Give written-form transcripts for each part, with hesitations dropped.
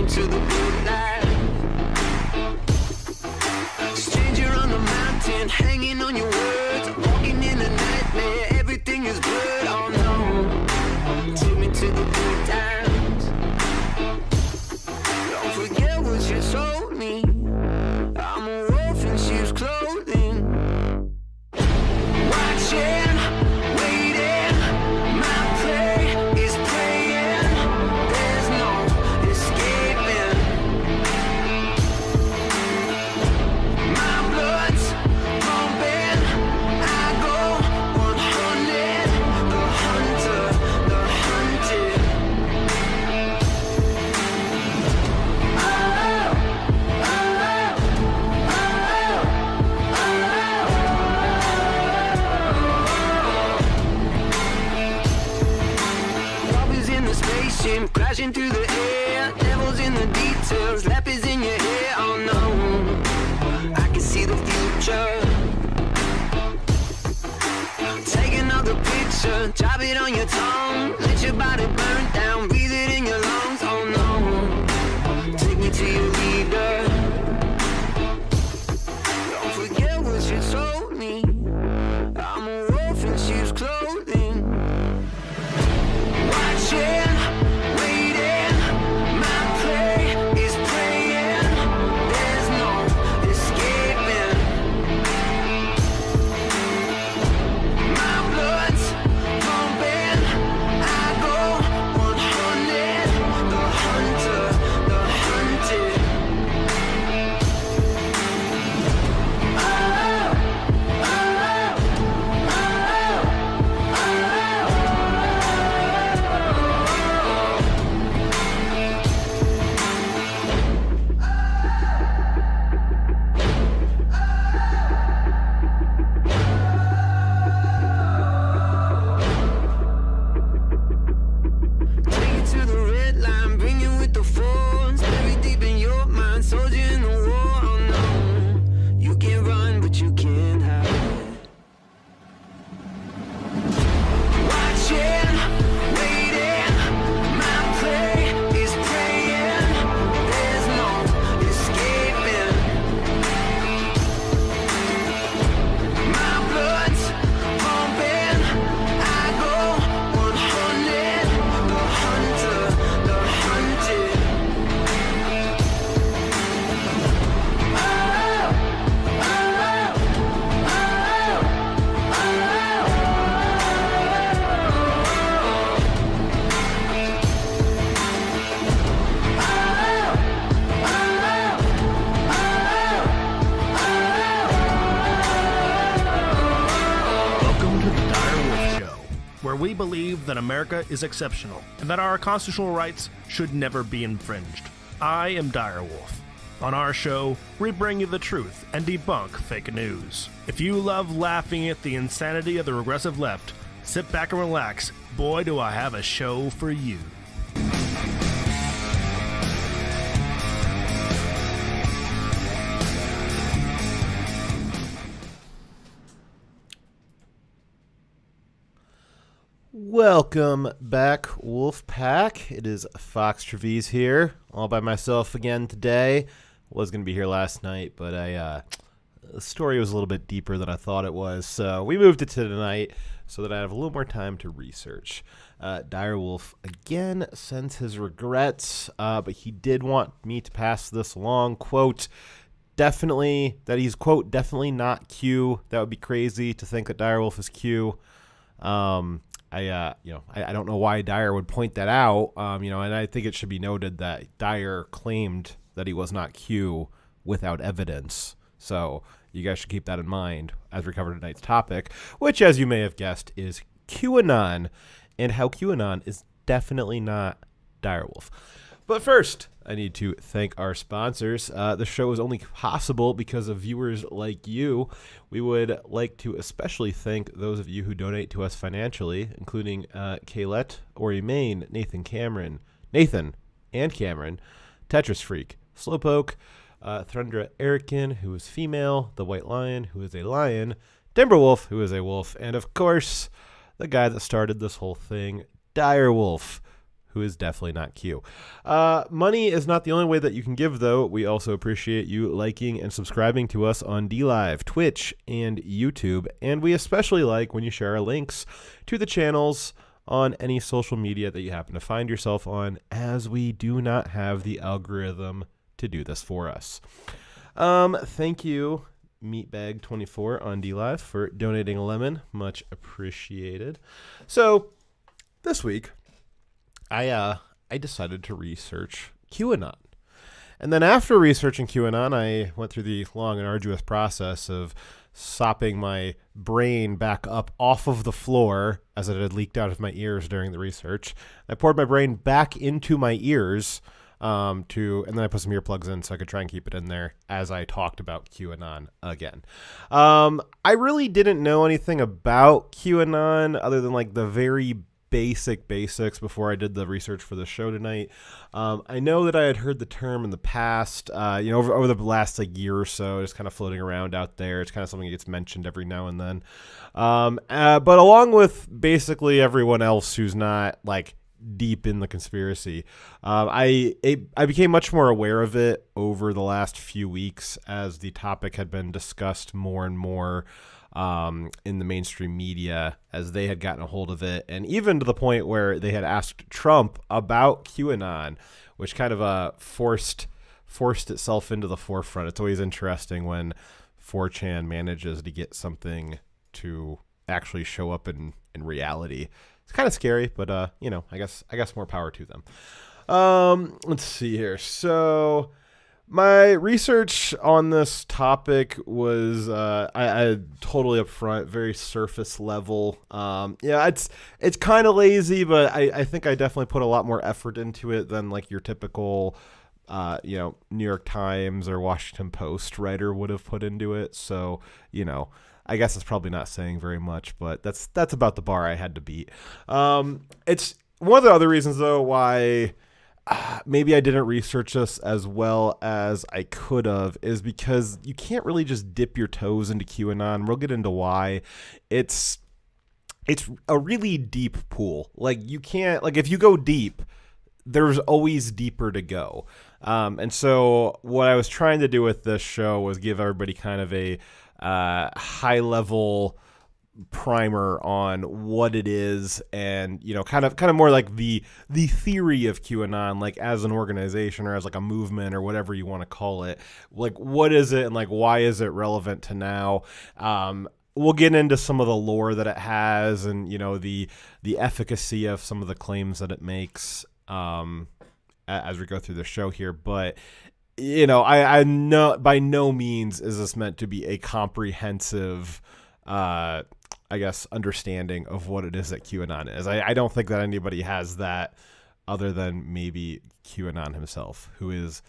me to the good life. Stranger on the mountain, hanging on your words, walking in a nightmare, everything is good, oh no. Take me to the good times. Don't forget what you told me. I'm a wolf in sheep's clothing. Watching, waiting, my prey is praying. There's no escaping. My blood's pumping. I go 100. The hunter, the hunted. Robbers in the spaceship, crashing through the air. Devils in the details, leopards in your hair. Oh no, I can see the future. Take another picture, drop it on your tongue. Let your body burn down, breathe it in your lungs. Oh no, take me to your leader. Don't forget what you told me. I'm a wolf in sheep's clothing. Watching, waiting, my prey is praying. There's no escaping. My blood's pumping. I go 100. The hunter, the hunted. Take you to the red line, bring you with the force. Buried deep in your mind, soldier in the war. Oh no, you can run, but you can't hide. Watching, waiting, my prey is praying. There's no escaping. My blood's pumping. I go 100. The hunter, the hunted. Welcome to the Dire Wolf Show, where we believe that America is exceptional and that our constitutional rights should never be infringed. I am Dire Wolf. On our show, we bring you the truth and debunk fake news. If you love laughing at the insanity of the regressive left, sit back and relax. Boy, do I have a show for you. Welcome back, Wolf Pack. It is Fox Trevize here, all by myself again today. Was going to be here last night, but the story was a little bit deeper than I thought it was, so we moved it to tonight so that I have a little more time to research. Dire Wolf again sends his regrets, but he did want me to pass this along. Quote, definitely, that he's, quote, definitely not Q. That would be crazy to think that Dire Wolf is Q. I don't know why Dyer would point that out, and I think it should be noted that Dyer claimed that he was not Q without evidence. So you guys should keep that in mind as we cover tonight's topic, which, as you may have guessed, is QAnon and how QAnon is definitely not Direwolf. But first, I need to thank our sponsors. The show is only possible because of viewers like you. We would like to especially thank those of you who donate to us financially, including Kaylette, Ori Main, Nathan and Cameron, Tetris Freak, Slowpoke, Thrundra Erikin, who is female, The White Lion, who is a lion, Timberwolf, who is a wolf, and of course, the guy that started this whole thing, Direwolf, who is definitely not Q. Money is not the only way that you can give, though. We also appreciate you liking and subscribing to us on DLive, Twitch, and YouTube. And we especially like when you share our links to the channels on any social media that you happen to find yourself on, as we do not have the algorithm to do this for us. Thank you, Meatbag24 on DLive, for donating a lemon. Much appreciated. So, this week, I decided to research QAnon. And then after researching QAnon, I went through the long and arduous process of sopping my brain back up off of the floor as it had leaked out of my ears during the research. I poured my brain back into my ears and then I put some earplugs in so I could try and keep it in there as I talked about QAnon again. I really didn't know anything about QAnon other than like the very basics before I did the research for the show tonight. I know that I had heard the term in the past, over the last like year or so, just kind of floating around out there. It's kind of something that gets mentioned every now and then. But along with basically everyone else who's not like deep in the conspiracy, I became much more aware of it over the last few weeks as the topic had been discussed more and more in the mainstream media as they had gotten a hold of it, and even to the point where they had asked Trump about QAnon, which kind of forced itself into the forefront. It's always interesting when 4chan manages to get something to actually show up in reality. It's kind of scary, but I guess more power to them. Let's see here. So my research on this topic was I totally upfront, very surface level. It's kind of lazy, but I think I definitely put a lot more effort into it than like your typical New York Times or Washington Post writer would have put into it. So, I guess it's probably not saying very much, but that's about the bar I had to beat. It's one of the other reasons, though, why maybe I didn't research this as well as I could have, is because you can't really just dip your toes into QAnon. We'll get into why. It's a really deep pool. Like, you can't, like, if you go deep, there's always deeper to go. And so what I was trying to do with this show was give everybody kind of a high level primer on what it is, and kind of more like the theory of QAnon, like as an organization or as like a movement or whatever you want to call it. Like, what is it, and like why is it relevant to now? We'll get into some of the lore that it has, and the efficacy of some of the claims that it makes as we go through the show here. But I know by no means is this meant to be a comprehensive understanding of what it is that QAnon is. I don't think that anybody has that other than maybe QAnon himself, who is,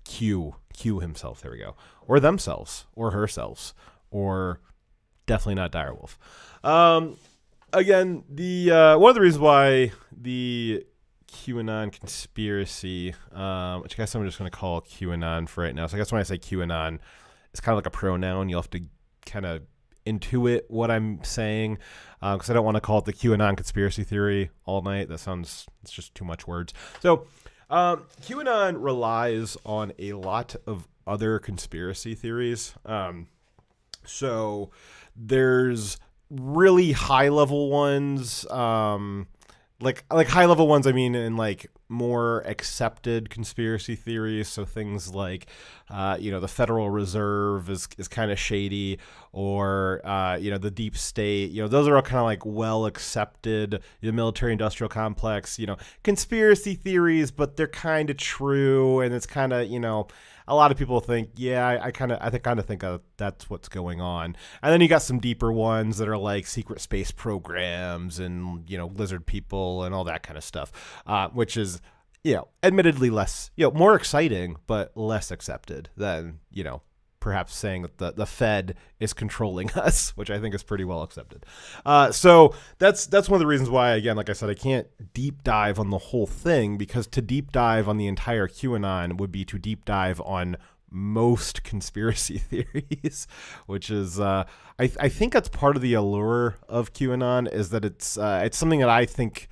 Q himself, there we go, or themselves, or herself, or definitely not Direwolf. Again, the one of the reasons why the QAnon conspiracy, which I guess I'm just going to call QAnon for right now. So I guess when I say QAnon, it's kind of like a pronoun. You'll have to kind of intuit what I'm saying, because I don't want to call it the QAnon conspiracy theory all night. It's just too much words. So QAnon relies on a lot of other conspiracy theories. So there's really high level ones, like high level ones, I mean, in like more accepted conspiracy theories. So things like, the Federal Reserve is kind of shady, or, the deep state, those are all kind of like well accepted, the military industrial complex, conspiracy theories, but they're kind of true. And it's kind of, a lot of people think, I kind of think that's what's going on. And then you got some deeper ones that are like secret space programs and, lizard people and all that kind of stuff, which is, admittedly less, more exciting, but less accepted than, perhaps saying that the Fed is controlling us, which I think is pretty well accepted. So that's one of the reasons why, again, like I said, I can't deep dive on the whole thing, because to deep dive on the entire QAnon would be to deep dive on most conspiracy theories, which is, I think that's part of the allure of QAnon, is that it's something that I think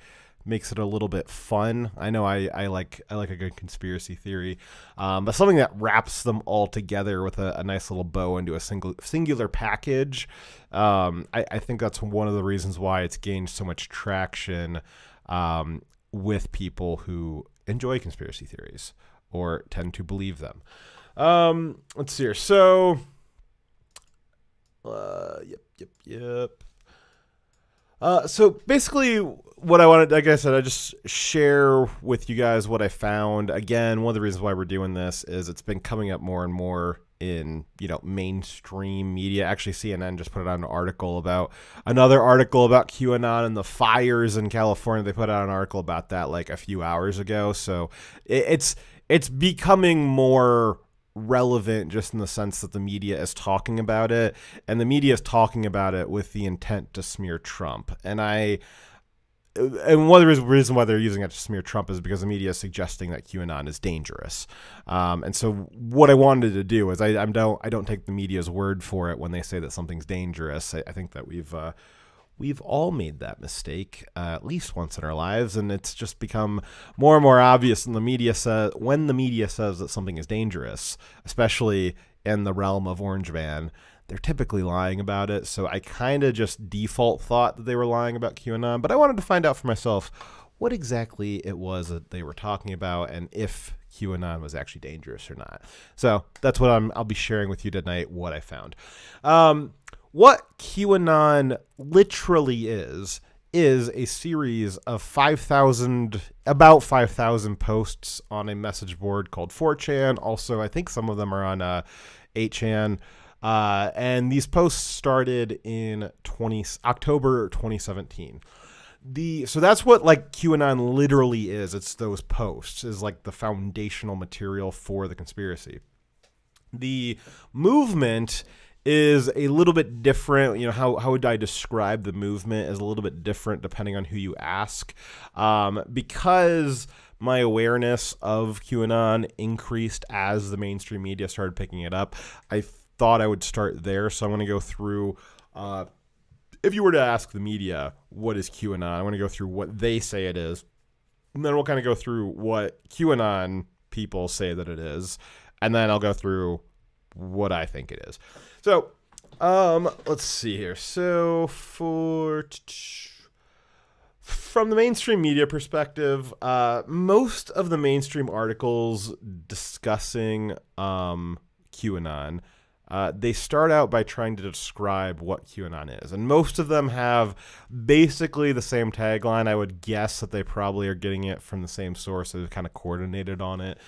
makes it a little bit fun. I know I like a good conspiracy theory, but something that wraps them all together with a nice little bow into a singular package. I think that's one of the reasons why it's gained so much traction with people who enjoy conspiracy theories or tend to believe them. Let's see here. So, yep. So basically what I wanted, like I said, I just share with you guys what I found. Again, one of the reasons why we're doing this is it's been coming up more and more in, mainstream media. Actually, CNN just put out another article about QAnon and the fires in California. They put out an article about that like a few hours ago. So it's becoming more relevant just in the sense that the media is talking about it, and the media is talking about it with the intent to smear Trump. And one of the reasons why they're using it to smear Trump is because the media is suggesting that QAnon is dangerous. And so what I wanted to do is I don't take the media's word for it when they say that something's dangerous. I think that we've all made that mistake at least once in our lives, and it's just become more and more obvious when the media says that something is dangerous, especially in the realm of Orange Man. They're typically lying about it, so I kind of just default thought that they were lying about QAnon, but I wanted to find out for myself what exactly it was that they were talking about and if QAnon was actually dangerous or not. So that's what I'll be sharing with you tonight, what I found. What QAnon literally is a series of about 5,000 posts on a message board called 4chan. Also, I think some of them are on 8chan. And these posts started in October 2017. So that's what like QAnon literally is. It's those posts is like the foundational material for the conspiracy. The movement is a little bit different. How would I describe the movement is a little bit different depending on who you ask. Because my awareness of QAnon increased as the mainstream media started picking it up, I thought I would start there. So I'm going to go through, if you were to ask the media, what is QAnon? I want to go through what they say it is. And then we'll kind of go through what QAnon people say that it is. And then I'll go through what I think it is. So, let's see here. So, from the mainstream media perspective, most of the mainstream articles discussing QAnon, they start out by trying to describe what QAnon is. And most of them have basically the same tagline. I would guess that they probably are getting it from the same source. They've kind of coordinated on it,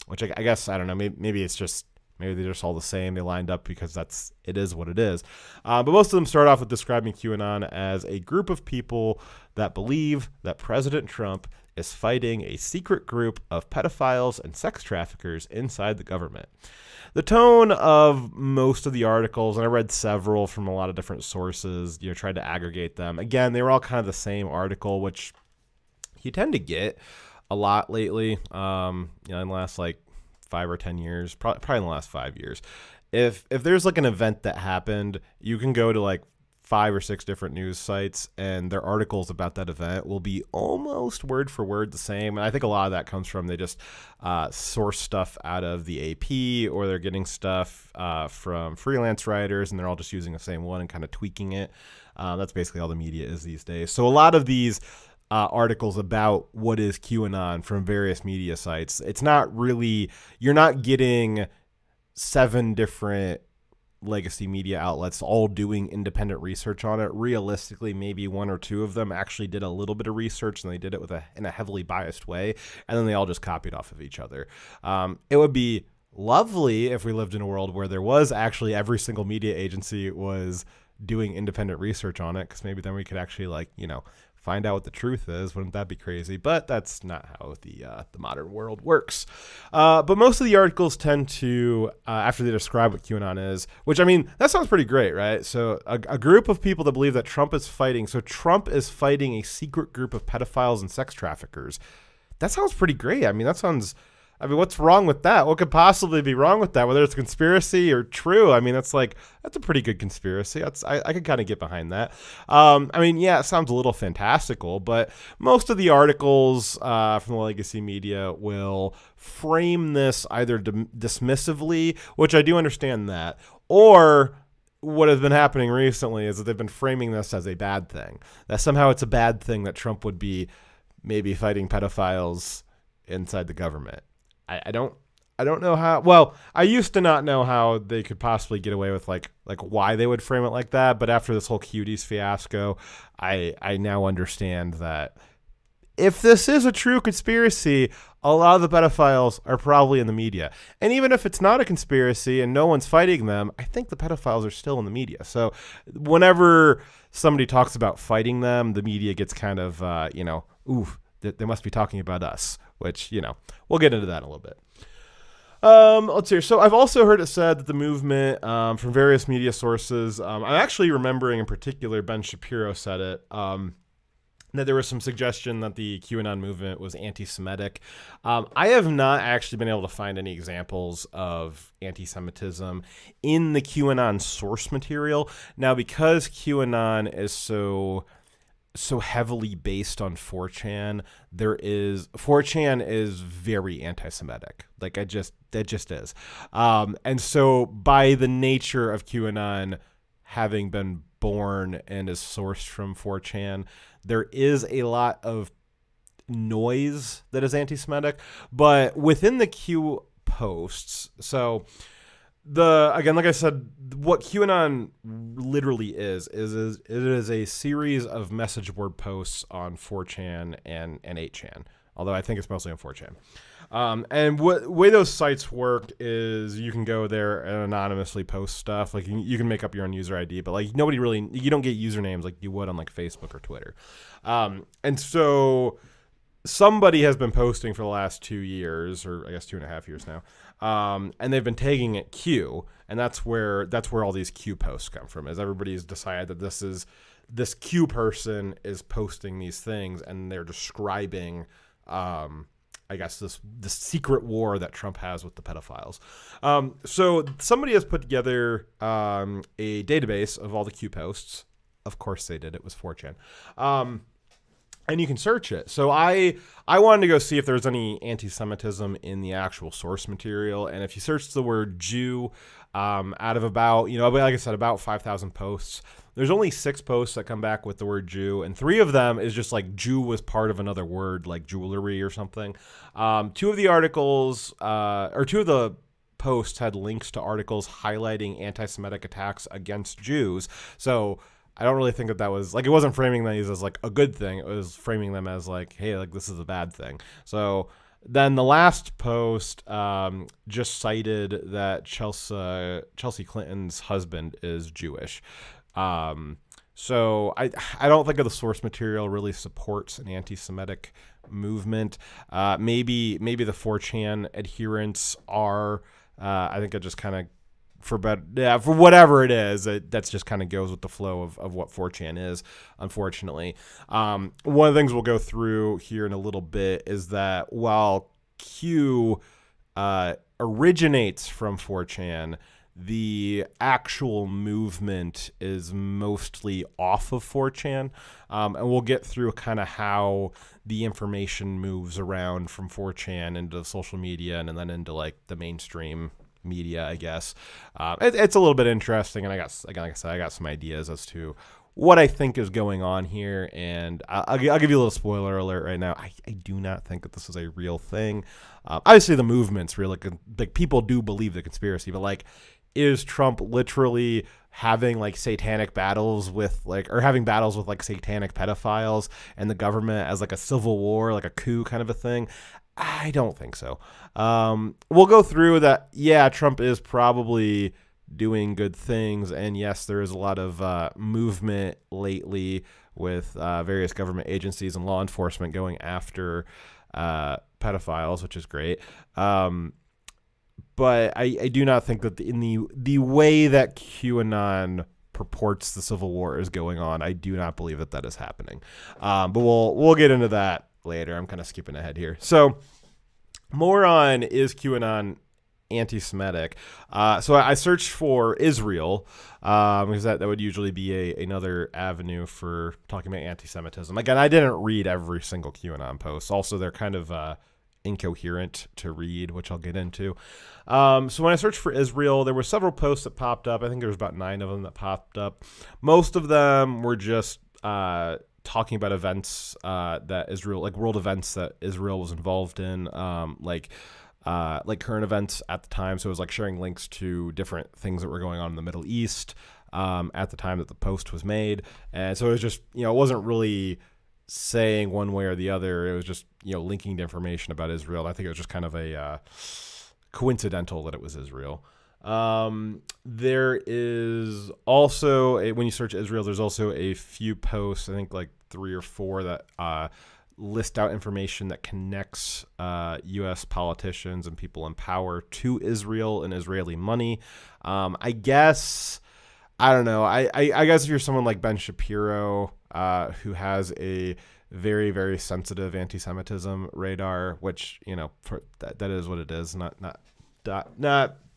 which I guess, I don't know, maybe it's just... Maybe they're just all the same. They lined up because it is what it is. But most of them start off with describing QAnon as a group of people that believe that President Trump is fighting a secret group of pedophiles and sex traffickers inside the government. The tone of most of the articles, and I read several from a lot of different sources, tried to aggregate them. Again, they were all kind of the same article, which you tend to get a lot lately, in the last 5 or 10 years, probably in the last 5 years. If there's an event that happened, you can go to 5 or 6 different news sites, and their articles about that event will be almost word for word the same. And I think a lot of that comes from they just source stuff out of the AP, or they're getting stuff from freelance writers, and they're all just using the same one and kind of tweaking it. That's basically all the media is these days. So a lot of these articles about what is QAnon from various media sites, it's not really, you're not getting 7 different legacy media outlets all doing independent research on it. Realistically, maybe 1 or 2 of them actually did a little bit of research, and they did it in a heavily biased way, and then they all just copied off of each other. It would be lovely if we lived in a world where there was actually every single media agency was doing independent research on it, because maybe then we could actually find out what the truth is. Wouldn't that be crazy? But that's not how the modern world works. But most of the articles tend to, after they describe what QAnon is, which, that sounds pretty great, right? So a group of people that believe that Trump is fighting. So Trump is fighting a secret group of pedophiles and sex traffickers. That sounds pretty great. That I mean, what's wrong with that? What could possibly be wrong with that? Whether it's a conspiracy or true, I mean, that's a pretty good conspiracy. I could kind of get behind that. I mean, yeah, it sounds a little fantastical, but most of the articles from the legacy media will frame this either dismissively, which I do understand that, or what has been happening recently is that they've been framing this as a bad thing. That somehow it's a bad thing that Trump would be maybe fighting pedophiles inside the government. I don't know how. Well, I used to not know how they could possibly get away with like why they would frame it like that. But after this whole cuties fiasco, I now understand that if this is a true conspiracy, a lot of the pedophiles are probably in the media. And even if it's not a conspiracy and no one's fighting them, I think the pedophiles are still in the media. So whenever somebody talks about fighting them, the media gets kind of, ooh, they must be talking about us, which, we'll get into that in a little bit. Let's see. So I've also heard it said that the movement, from various media sources, I'm actually remembering in particular Ben Shapiro said it, that there was some suggestion that the QAnon movement was anti-Semitic. I have not actually been able to find any examples of anti-Semitism in the QAnon source material. Now, because QAnon is so heavily based on 4chan, 4chan is very anti-Semitic. Like it just is. And so by the nature of QAnon having been born and is sourced from 4chan, there is a lot of noise that is anti-Semitic, but within the Q posts, so again, like I said, what QAnon literally is it is a series of message board posts on 4chan and 8chan, although I think it's mostly on 4chan. And way those sites work is you can go there and anonymously post stuff. Like you can make up your own user ID, but like you don't get usernames like you would on like Facebook or Twitter. And so somebody has been posting for the last 2 years, or I guess 2.5 years now. And they've been tagging it Q, and that's where all these Q posts come from, is everybody's decided that this Q person is posting these things and they're describing, I guess this secret war that Trump has with the pedophiles. So somebody has put together a database of all the Q posts. Of course they did. It was 4chan. And you can search it. So I wanted to go see if there's any anti-Semitism in the actual source material. And if you search the word Jew, out of about, like I said, about 5,000 posts, there's only 6 posts that come back with the word Jew, and 3 of them is just like Jew was part of another word, like jewelry or something. 2 of the articles, or 2 of the posts had links to articles highlighting anti-Semitic attacks against Jews. So I don't really think that was, like, it wasn't framing these as like a good thing. It was framing them as like, hey, like this is a bad thing. So then the last post just cited that Chelsea Clinton's husband is Jewish. So I don't think of the source material really supports an anti-Semitic movement. Maybe the 4chan adherents are. I think it just kind of for whatever it is, that's just kind of goes with the flow of what 4chan is, unfortunately. One of the things we'll go through here in a little bit is that while Q originates from 4chan, the actual movement is mostly off of 4chan. And we'll get through kind of how the information moves around from 4chan into social media and then into like the mainstream media, I guess. It's a little bit interesting, and I got some ideas as to what I think is going on here, and I'll give you a little spoiler alert right now. I do not think that this is a real thing. Obviously, the movement's real. Like people do believe the conspiracy, but like, is Trump literally having like satanic battles with having battles with like satanic pedophiles and the government as like a civil war, like a coup kind of a thing? I don't think so. We'll go through that. Yeah, Trump is probably doing good things, and yes, there is a lot of movement lately with various government agencies and law enforcement going after pedophiles, which is great. But I do not think that in the way that QAnon purports the Civil War is going on, I do not believe that is happening. But we'll get into that later. I'm kind of skipping ahead here. So more on is QAnon anti-Semitic. So I searched for Israel because that would usually be another avenue for talking about anti-Semitism. Again, I didn't read every single QAnon post. Also, they're kind of incoherent to read, which I'll get into. So when I searched for Israel, there were several posts that popped up. I think there was about 9 of them that popped up. Most of them were just talking about events that Israel, like world events that Israel was involved in, like current events at the time. So it was like sharing links to different things that were going on in the Middle East at the time that the post was made. And so it was just, it wasn't really saying one way or the other. It was just, linking to information about Israel. I think it was just kind of a coincidental that it was Israel. There is also, when you search Israel, there's also a few posts, I think like 3 or 4 that list out information that connects U.S. politicians and people in power to Israel and Israeli money. I guess, I don't know. I guess if you're someone like Ben Shapiro, who has a very, very sensitive anti-Semitism radar, which, that is what it is. Not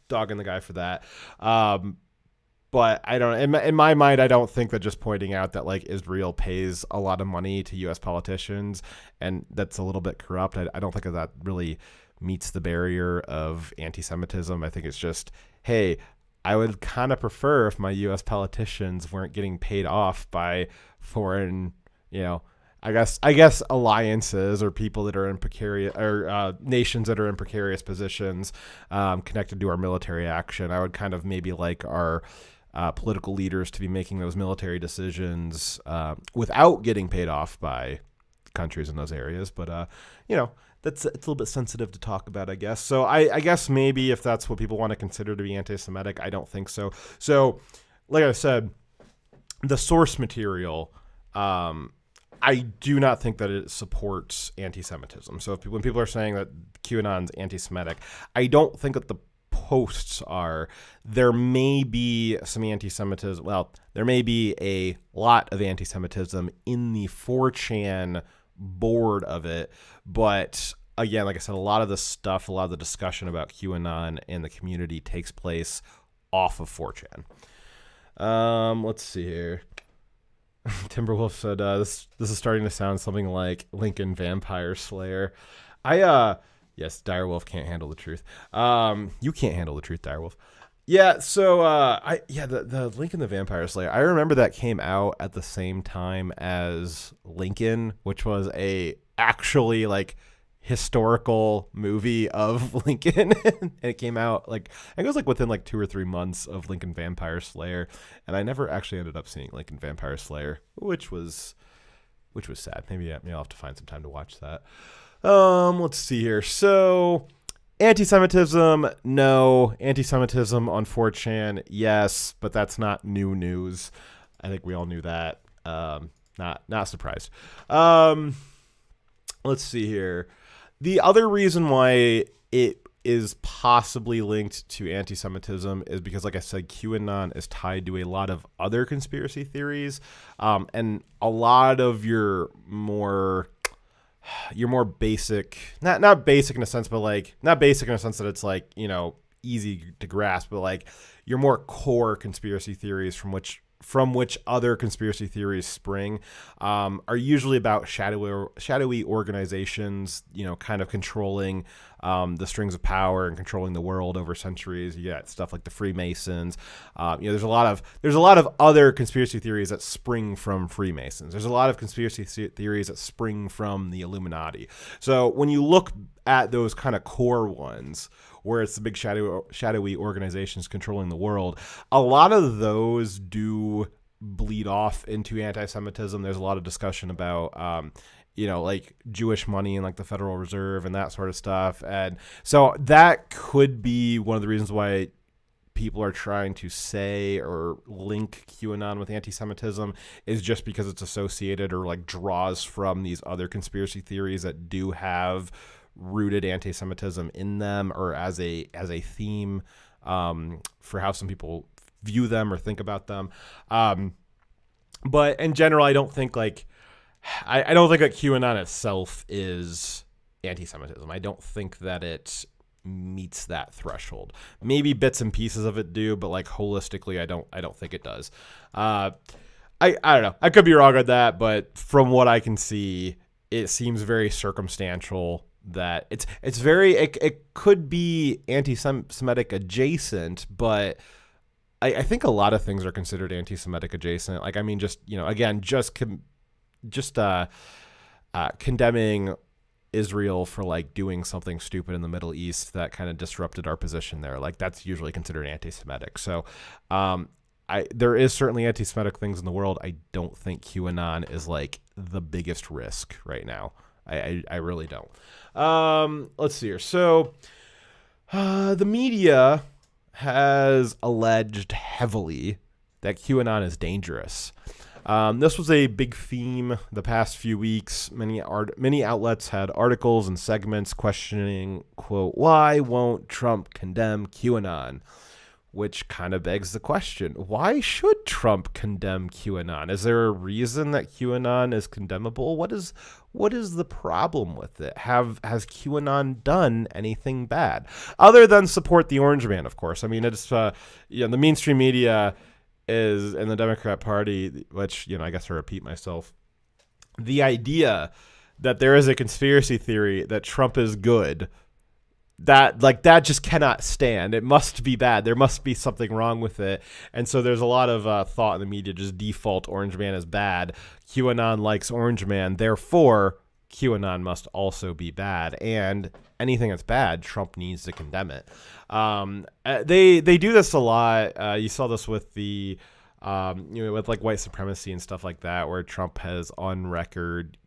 dogging the guy for that. But I don't, in my mind, I don't think that just pointing out that like Israel pays a lot of money to U.S. politicians and that's a little bit corrupt. I don't think that really meets the barrier of anti-Semitism. I think it's just, hey, I would kind of prefer if my U.S. politicians weren't getting paid off by foreign, I guess alliances or people that are in precarious or nations that are in precarious positions connected to our military action. I would kind of maybe like our political leaders to be making those military decisions without getting paid off by countries in those areas. But, it's a little bit sensitive to talk about, I guess. So I guess maybe if that's what people want to consider to be anti-Semitic, I don't think so. So like I said, the source material, I do not think that it supports anti-Semitism. So when people are saying that QAnon's anti-Semitic, I don't think that the posts are. There may be some anti-Semitism. Well, there may be a lot of anti-Semitism in the 4chan board of it. But again, like I said, a lot of the stuff, a lot of the discussion about QAnon and the community takes place off of 4chan. Let's see here. Timberwolf said, this is starting to sound something like Lincoln Vampire Slayer. Yes, Direwolf can't handle the truth. You can't handle the truth, Direwolf. Yeah, so, the Lincoln the Vampire Slayer, I remember that came out at the same time as Lincoln, which was a actually, like, historical movie of Lincoln. And it came out, like, I think it was, like, within, like, 2 or 3 months of Lincoln Vampire Slayer. And I never actually ended up seeing Lincoln Vampire Slayer, which was sad. Maybe I'll have to find some time to watch that. Let's see here. So, anti-Semitism, no. Anti-Semitism on 4chan, yes. But that's not new news. I think we all knew that. Not surprised. Let's see here. The other reason why it is possibly linked to anti-Semitism is because, like I said, QAnon is tied to a lot of other conspiracy theories, and a lot of your more basic, not basic in a sense, but like not basic in a sense that it's like, easy to grasp, but like your more core conspiracy theories from which other conspiracy theories spring, are usually about shadowy organizations, kind of controlling the strings of power and controlling the world over centuries. You got stuff like the Freemasons. There's a lot of other conspiracy theories that spring from Freemasons. There's a lot of conspiracy theories that spring from the Illuminati. So when you look at those kind of core ones, where it's the big shadowy organizations controlling the world, a lot of those do bleed off into anti-Semitism. There's a lot of discussion about, like Jewish money and like the Federal Reserve and that sort of stuff. And so that could be one of the reasons why people are trying to say or link QAnon with anti-Semitism, is just because it's associated or like draws from these other conspiracy theories that do have rooted anti-Semitism in them, or as a theme for how some people view them or think about them. But in general, I don't think that QAnon itself is anti-Semitism. I don't think that it meets that threshold. Maybe bits and pieces of it do, but like holistically, I don't think it does. I don't know. I could be wrong on that, but from what I can see, it seems very circumstantial. That it's very it could be anti-Semitic adjacent, but I think a lot of things are considered anti-Semitic adjacent. Like, I mean, just, again, just condemning Israel for like doing something stupid in the Middle East that kind of disrupted our position there. Like, that's usually considered anti-Semitic. So, there is certainly anti-Semitic things in the world. I don't think QAnon is like the biggest risk right now. I really don't. Let's see here. So, the media has alleged heavily that QAnon is dangerous. This was a big theme the past few weeks. Many outlets had articles and segments questioning, quote, why won't Trump condemn QAnon? Which kind of begs the question, why should Trump condemn QAnon? Is there a reason that QAnon is condemnable? What is the problem with it? Has QAnon done anything bad? Other than support the Orange Man, of course. I mean, it's the mainstream media is in the Democrat Party, which, I guess I repeat myself. The idea that there is a conspiracy theory that Trump is good, that just cannot stand. It must be bad. There must be something wrong with it. And so there's a lot of thought in the media just default Orange Man is bad. QAnon likes Orange Man. Therefore, QAnon must also be bad. And anything that's bad, Trump needs to condemn it. They do this a lot. You saw this with the with like white supremacy and stuff like that, where Trump has on record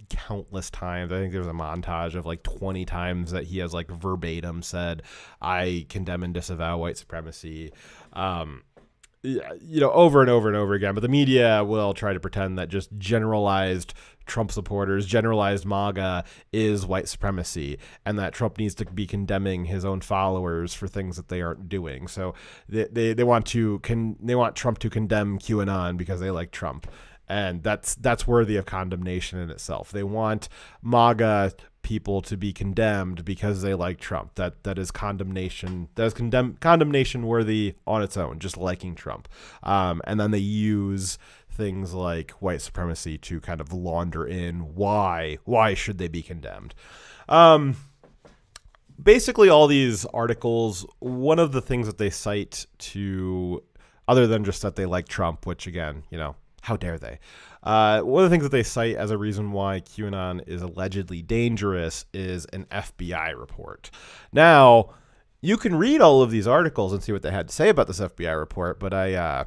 countless times. I think there's a montage of like 20 times that he has like verbatim said, I condemn and disavow white supremacy, over and over and over again. But the media will try to pretend that just generalized Trump supporters, generalized MAGA is white supremacy, and that Trump needs to be condemning his own followers for things that they aren't doing. So they want Trump to condemn QAnon because they like Trump. And that's worthy of condemnation in itself. They want MAGA people to be condemned because they like Trump. That is condemnation. That is condemnation worthy on its own, just liking Trump. And then they use things like white supremacy to kind of launder in why should they be condemned. Basically, all these articles, one of the things that they cite to, other than just that they like Trump, which again, how dare they? One of the things that they cite as a reason why QAnon is allegedly dangerous is an FBI report. Now, you can read all of these articles and see what they had to say about this FBI report, but I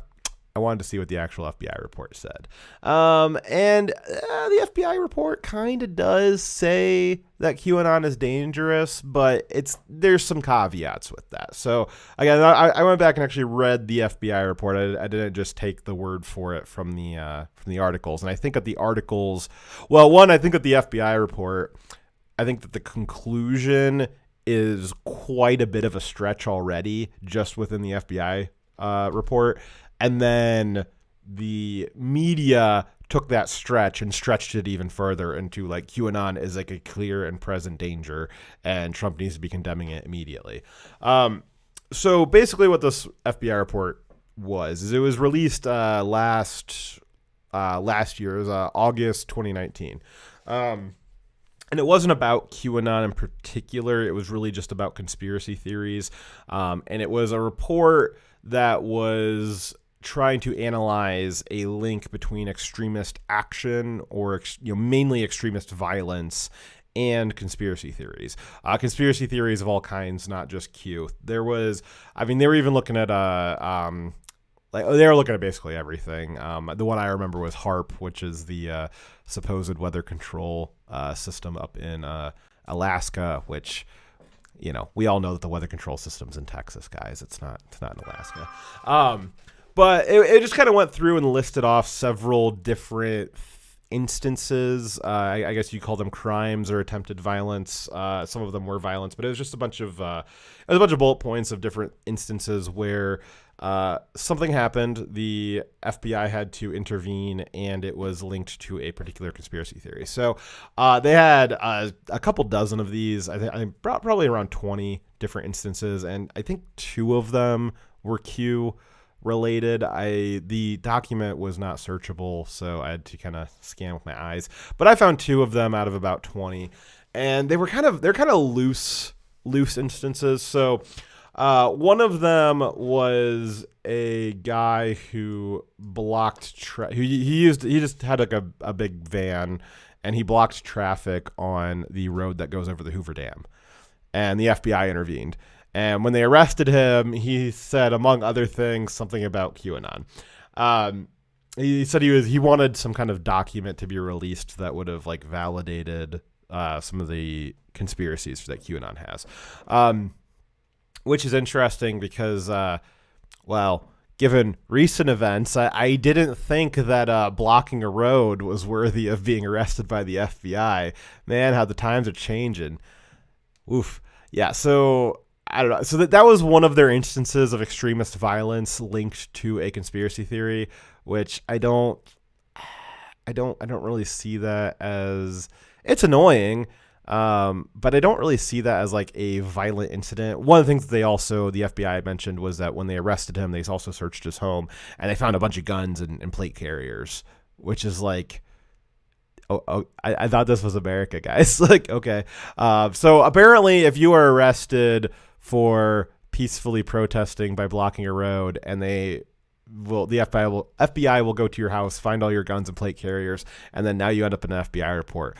wanted to see what the actual FBI report said. And the FBI report kind of does say that QAnon is dangerous, but there's some caveats with that. So again, I went back and actually read the FBI report. I didn't just take the word for it from the articles. And I think that the articles, I think that the FBI report, I think that the conclusion is quite a bit of a stretch already just within the FBI report. And then the media took that stretch and stretched it even further into like QAnon is like a clear and present danger and Trump needs to be condemning it immediately. So basically what this FBI report was it was released last year. It was August 2019. And it wasn't about QAnon in particular. It was really just about conspiracy theories. And it was a report that was trying to analyze a link between extremist action or mainly extremist violence and conspiracy theories. Conspiracy theories of all kinds, not just Q. They were even looking at they were looking at basically everything. The one I remember was HAARP, which is the supposed weather control system up in Alaska, which we all know that the weather control system's in Texas, guys. It's not in Alaska. But it just kind of went through and listed off several different instances. I guess you call them crimes or attempted violence. Some of them were violence, but it was just a bunch of bullet points of different instances where something happened. The FBI had to intervene, and it was linked to a particular conspiracy theory. So they had a couple dozen of these. I think probably around 20 different instances, and I think 2 of them were Q related. The document was not searchable, so I had to kind of scan with my eyes. But I found 2 of them out of about 20, and they're kind of loose instances. So one of them was a guy who blocked he just had like a big van, and he blocked traffic on the road that goes over the Hoover Dam, and the FBI intervened. And when they arrested him, he said, among other things, something about QAnon. He said he wanted some kind of document to be released that would have like validated some of the conspiracies that QAnon has, which is interesting because, given recent events, I didn't think that blocking a road was worthy of being arrested by the FBI. Man, how the times are changing. Oof. Yeah, so I don't know. So that was one of their instances of extremist violence linked to a conspiracy theory, which I don't really see that as, it's annoying, but I don't really see that as like a violent incident. One of the things that the FBI mentioned was that when they arrested him, they also searched his home, and they found a bunch of guns and plate carriers, which is like, I thought this was America, guys. Like, okay. So apparently if you are arrested for peacefully protesting by blocking a road, and the FBI will go to your house, find all your guns and plate carriers, and then now you end up in an FBI report.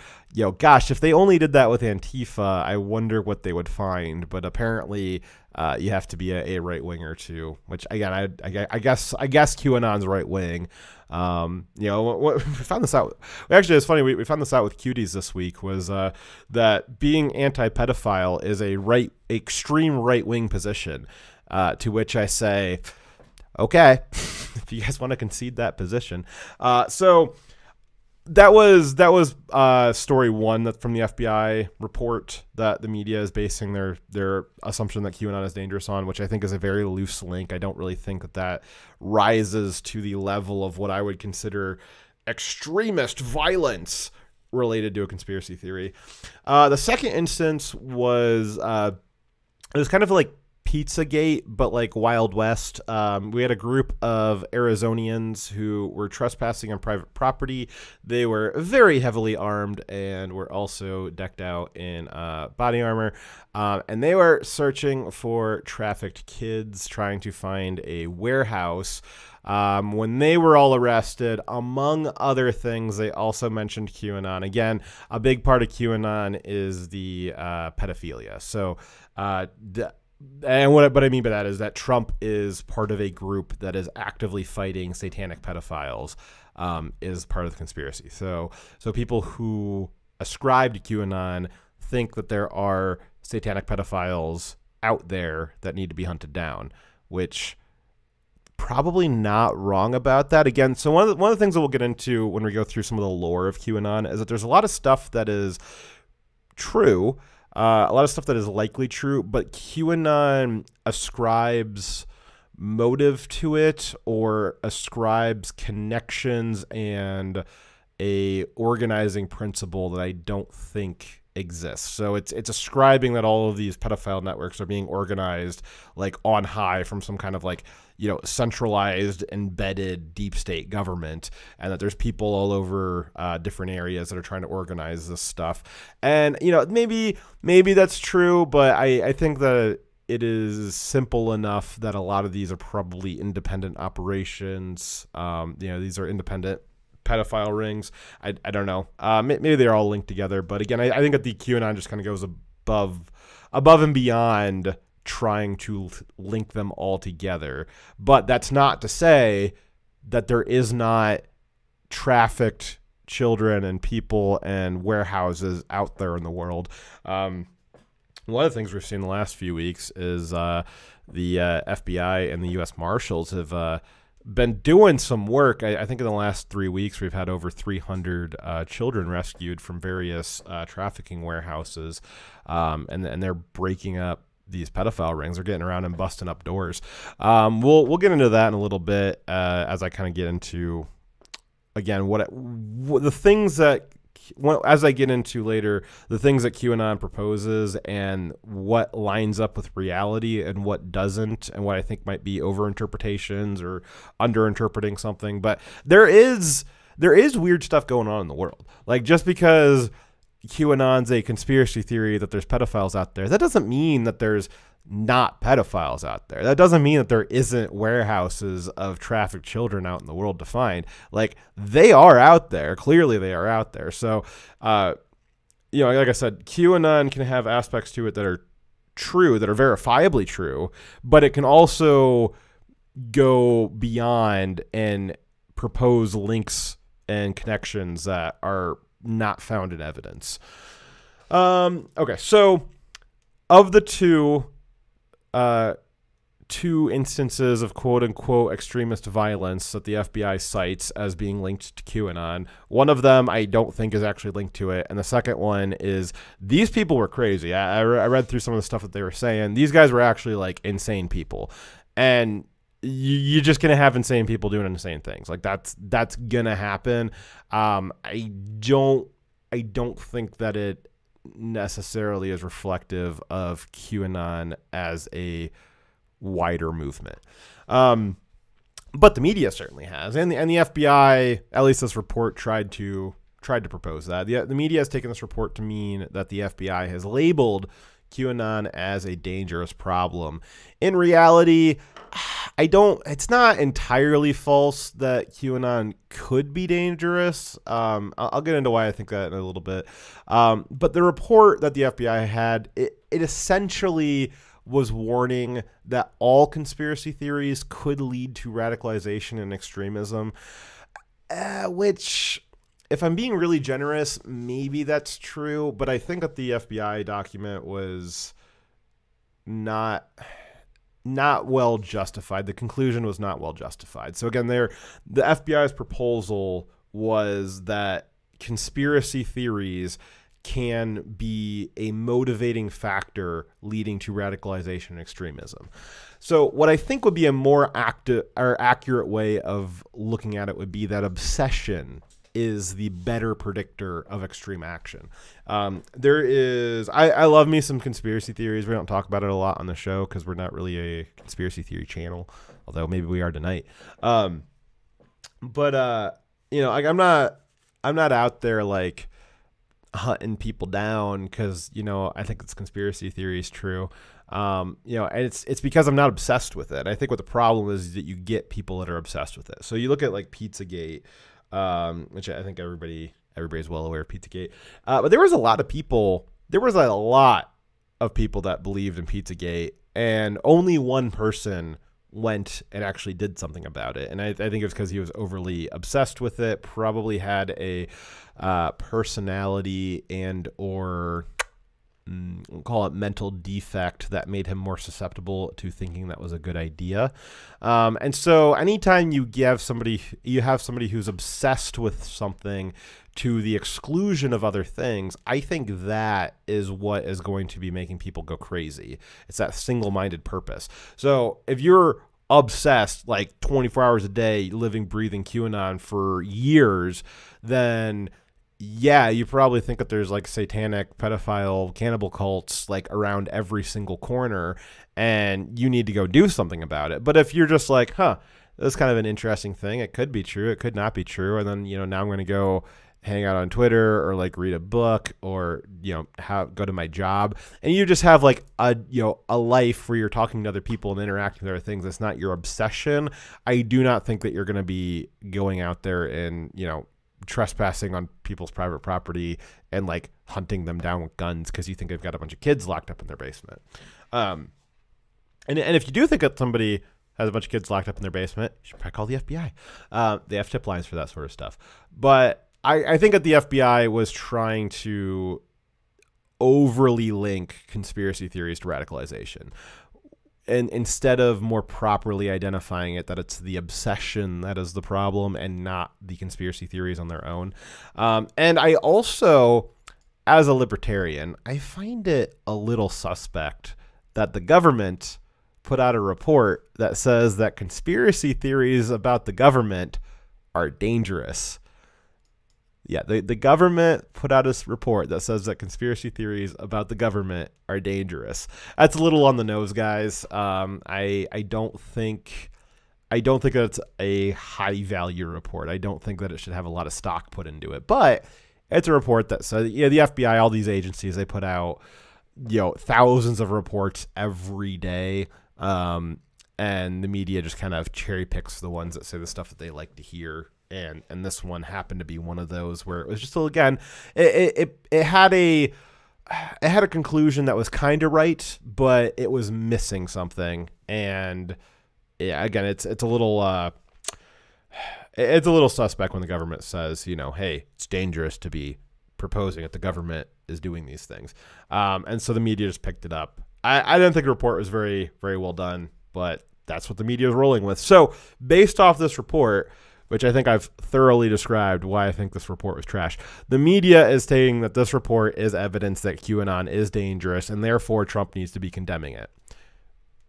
Gosh, if they only did that with Antifa, I wonder what they would find. But apparently, you have to be a right winger too. Which again, I guess QAnon's right wing. We found this out. Actually, it's funny. We found this out with Cuties this week. Was that being anti-pedophile is a extreme right wing position? To which I say, okay, if you guys want to concede that position. So that was story one from the FBI report that the media is basing their assumption that QAnon is dangerous on, which I think is a very loose link. I don't really think that rises to the level of what I would consider extremist violence related to a conspiracy theory. The second instance was it was kind of like Pizzagate, but like Wild West. We had a group of Arizonians who were trespassing on private property. They were very heavily armed and were also decked out in body armor. And they were searching for trafficked kids, trying to find a warehouse. When they were all arrested, among other things, they also mentioned QAnon. Again, a big part of QAnon is the pedophilia. So, and what I mean by that is that Trump is part of a group that is actively fighting satanic pedophiles, is part of the conspiracy. So people who ascribe to QAnon think that there are satanic pedophiles out there that need to be hunted down, which probably not wrong about that. Again, so one of the things that we'll get into when we go through some of the lore of QAnon is that there's a lot of stuff that is true. A lot of stuff that is likely true, but QAnon ascribes motive to it or ascribes connections and a organizing principle that I don't think exists. So it's ascribing that all of these pedophile networks are being organized like on high from some kind of like, centralized, embedded deep state government, and that there's people all over different areas that are trying to organize this stuff. And, maybe that's true, but I think that it is simple enough that a lot of these are probably independent operations. These are independent pedophile rings. I don't know. Maybe they're all linked together. But again, I think that the QAnon just kind of goes above and beyond trying to link them all together. But that's not to say that there is not trafficked children and people and warehouses out there in the world. One of the things we've seen in the last few weeks is the FBI and the U.S. Marshals have been doing some work. I think in the last 3 weeks, we've had over 300 children rescued from various trafficking warehouses, and they're breaking up these pedophile rings are getting around and busting up doors. We'll get into that in a little bit as I kind of get into, again, what the things that, as I get into later, the things that QAnon proposes and what lines up with reality and what doesn't, and what I think might be overinterpretations or underinterpreting something. But there is weird stuff going on in the world. Like, just because QAnon's a conspiracy theory that there's pedophiles out there, that doesn't mean that there's not pedophiles out there. That doesn't mean that there isn't warehouses of trafficked children out in the world to find. Like, they are out there. Clearly they are out there. So, like I said, QAnon can have aspects to it that are true, that are verifiably true, but it can also go beyond and propose links and connections that are not found in evidence. Okay, so of the two instances of quote-unquote extremist violence that the FBI cites as being linked to QAnon, one of them I don't think is actually linked to it, and the second one is these people were crazy. I read through some of the stuff that they were saying. These guys were actually like insane people, and you're just gonna have insane people doing insane things. Like, that's gonna happen. I don't think that it necessarily is reflective of QAnon as a wider movement. But the media certainly has, and the FBI, at least this report tried to propose that. The media has taken this report to mean that the FBI has labeled QAnon as a dangerous problem. In reality, it's not entirely false that QAnon could be dangerous. I'll get into why I think that in a little bit. But the report that the FBI had, it essentially was warning that all conspiracy theories could lead to radicalization and extremism, which, if I'm being really generous, maybe that's true. But I think that the FBI document was not well justified. The conclusion was not well justified. So again, the FBI's proposal was that conspiracy theories can be a motivating factor leading to radicalization and extremism. So what I think would be a more accurate way of looking at it would be that obsession is the better predictor of extreme action. I love me some conspiracy theories. We don't talk about it a lot on the show because we're not really a conspiracy theory channel, although maybe we are tonight. I'm not out there like hunting people down because, I think this conspiracy theory is true. And it's because I'm not obsessed with it. I think what the problem is that you get people that are obsessed with it. So you look at like Pizzagate, which I think everybody's well aware of Pizzagate. But there was a lot of people that believed in Pizzagate, and only one person went and actually did something about it. And I think it was because he was overly obsessed with it, probably had a personality and or call it mental defect that made him more susceptible to thinking that was a good idea. And so anytime you have somebody who's obsessed with something to the exclusion of other things, I think that is what is going to be making people go crazy. It's that single-minded purpose. So if you're obsessed like 24 hours a day, living, breathing QAnon for years, then yeah, you probably think that there's like satanic, pedophile, cannibal cults like around every single corner, and you need to go do something about it. But if you're just like, that's kind of an interesting thing, it could be true, it could not be true, and then now I'm going to go hang out on Twitter or like read a book or go to my job, and you just have like a life where you're talking to other people and interacting with other things. It's not your obsession. I do not think that you're going to be going out there and trespassing on people's private property and like hunting them down with guns because you think they've got a bunch of kids locked up in their basement. And if you do think that somebody has a bunch of kids locked up in their basement, you should probably call the FBI. They have tip lines for that sort of stuff. But I think that the FBI was trying to overly link conspiracy theories to radicalization, and instead of more properly identifying it, that it's the obsession that is the problem and not the conspiracy theories on their own. And I also, as a libertarian, I find it a little suspect that the government put out a report that says that conspiracy theories about the government are dangerous. Yeah, the government put out a report that says that conspiracy theories about the government are dangerous. That's a little on the nose, guys. I don't think that it's a high value report. I don't think that it should have a lot of stock put into it. But it's a report that says, the FBI, all these agencies, they put out, thousands of reports every day. And the media just kind of cherry picks the ones that say the stuff that they like to hear. And this one happened to be one of those where it was just, again, it had a conclusion that was kind of right, but it was missing something. And yeah, again, it's a little suspect when the government says, hey, it's dangerous to be proposing that the government is doing these things. And so the media just picked it up. I didn't think the report was very, very well done, but that's what the media is rolling with. So based off this report, which I think I've thoroughly described why I think this report was trash, the media is saying that this report is evidence that QAnon is dangerous and therefore Trump needs to be condemning it.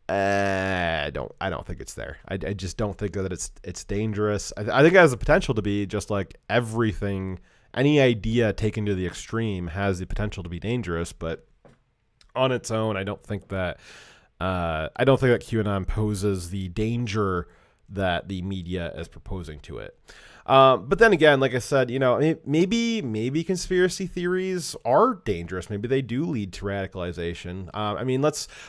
I don't think it's there. I just don't think that it's dangerous. I think it has the potential to be, just like everything. Any idea taken to the extreme has the potential to be dangerous, but on its own, I don't think that QAnon poses the danger that the media is proposing to it. But then again, like I said, maybe conspiracy theories are dangerous. Maybe they do lead to radicalization.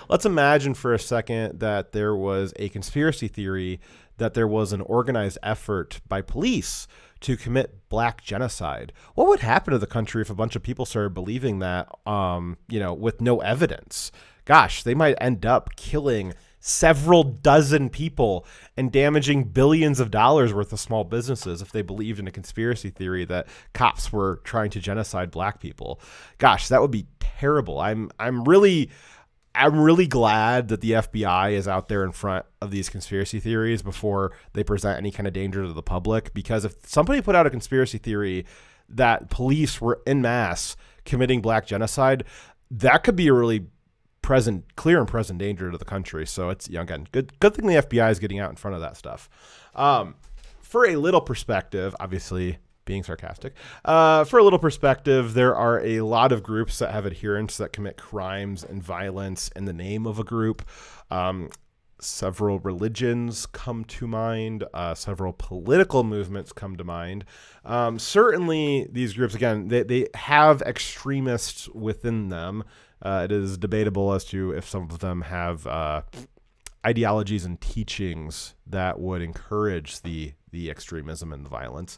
Let's imagine for a second that there was a conspiracy theory that there was an organized effort by police to commit black genocide. What would happen to the country if a bunch of people started believing that, with no evidence? Gosh, they might end up killing several dozen people and damaging billions of dollars worth of small businesses if they believed in a conspiracy theory that cops were trying to genocide black people. Gosh, that would be terrible. I'm really glad that the FBI is out there in front of these conspiracy theories before they present any kind of danger to the public, because if somebody put out a conspiracy theory that police were en masse committing black genocide, that could be a really clear and present danger to the country. So it's, again, good thing the FBI is getting out in front of that stuff. For a little perspective, obviously being sarcastic, for a little perspective, there are a lot of groups that have adherents that commit crimes and violence in the name of a group. Several religions come to mind. Several political movements come to mind. Certainly these groups, again, they have extremists within them. It is debatable as to if some of them have ideologies and teachings that would encourage the extremism and the violence.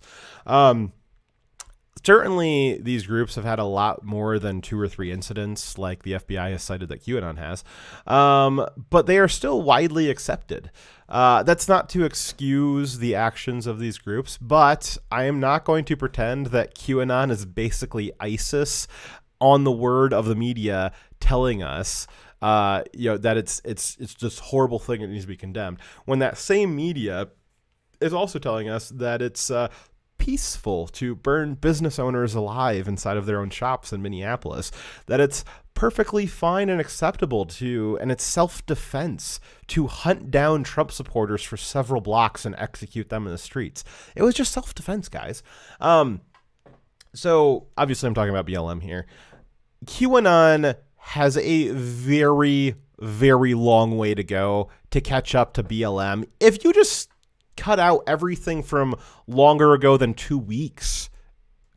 Certainly, these groups have had a lot more than 2 or 3 incidents like the FBI has cited that QAnon has, but they are still widely accepted. That's not to excuse the actions of these groups, but I am not going to pretend that QAnon is basically ISIS on the word of the media telling us that it's just a horrible thing that needs to be condemned, when that same media is also telling us that it's peaceful to burn business owners alive inside of their own shops in Minneapolis, that it's perfectly fine and acceptable and it's self-defense to hunt down Trump supporters for several blocks and execute them in the streets. It was just self-defense, guys. So obviously I'm talking about BLM here. QAnon has a very, very long way to go to catch up to BLM. If you just cut out everything from longer ago than 2 weeks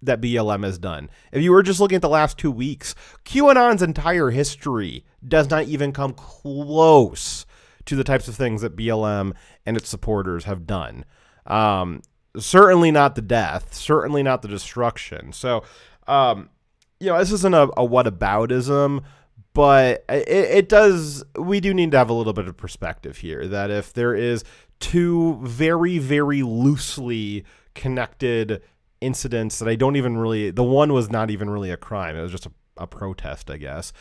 that BLM has done, if you were just looking at the last 2 weeks, QAnon's entire history does not even come close to the types of things that BLM and its supporters have done. Certainly not the death, certainly not the destruction. So, this isn't a whataboutism, but it does. We do need to have a little bit of perspective here, that if there is 2 very, very loosely connected incidents that I don't even really, the one was not even really a crime. It was just a protest, I guess.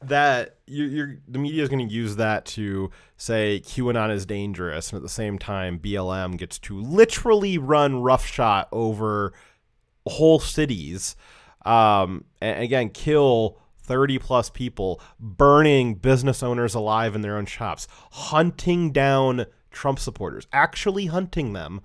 That the media is going to use that to say QAnon is dangerous, and at the same time, BLM gets to literally run roughshod over whole cities, and again, kill 30 plus people burning business owners alive in their own shops, hunting down Trump supporters, actually hunting them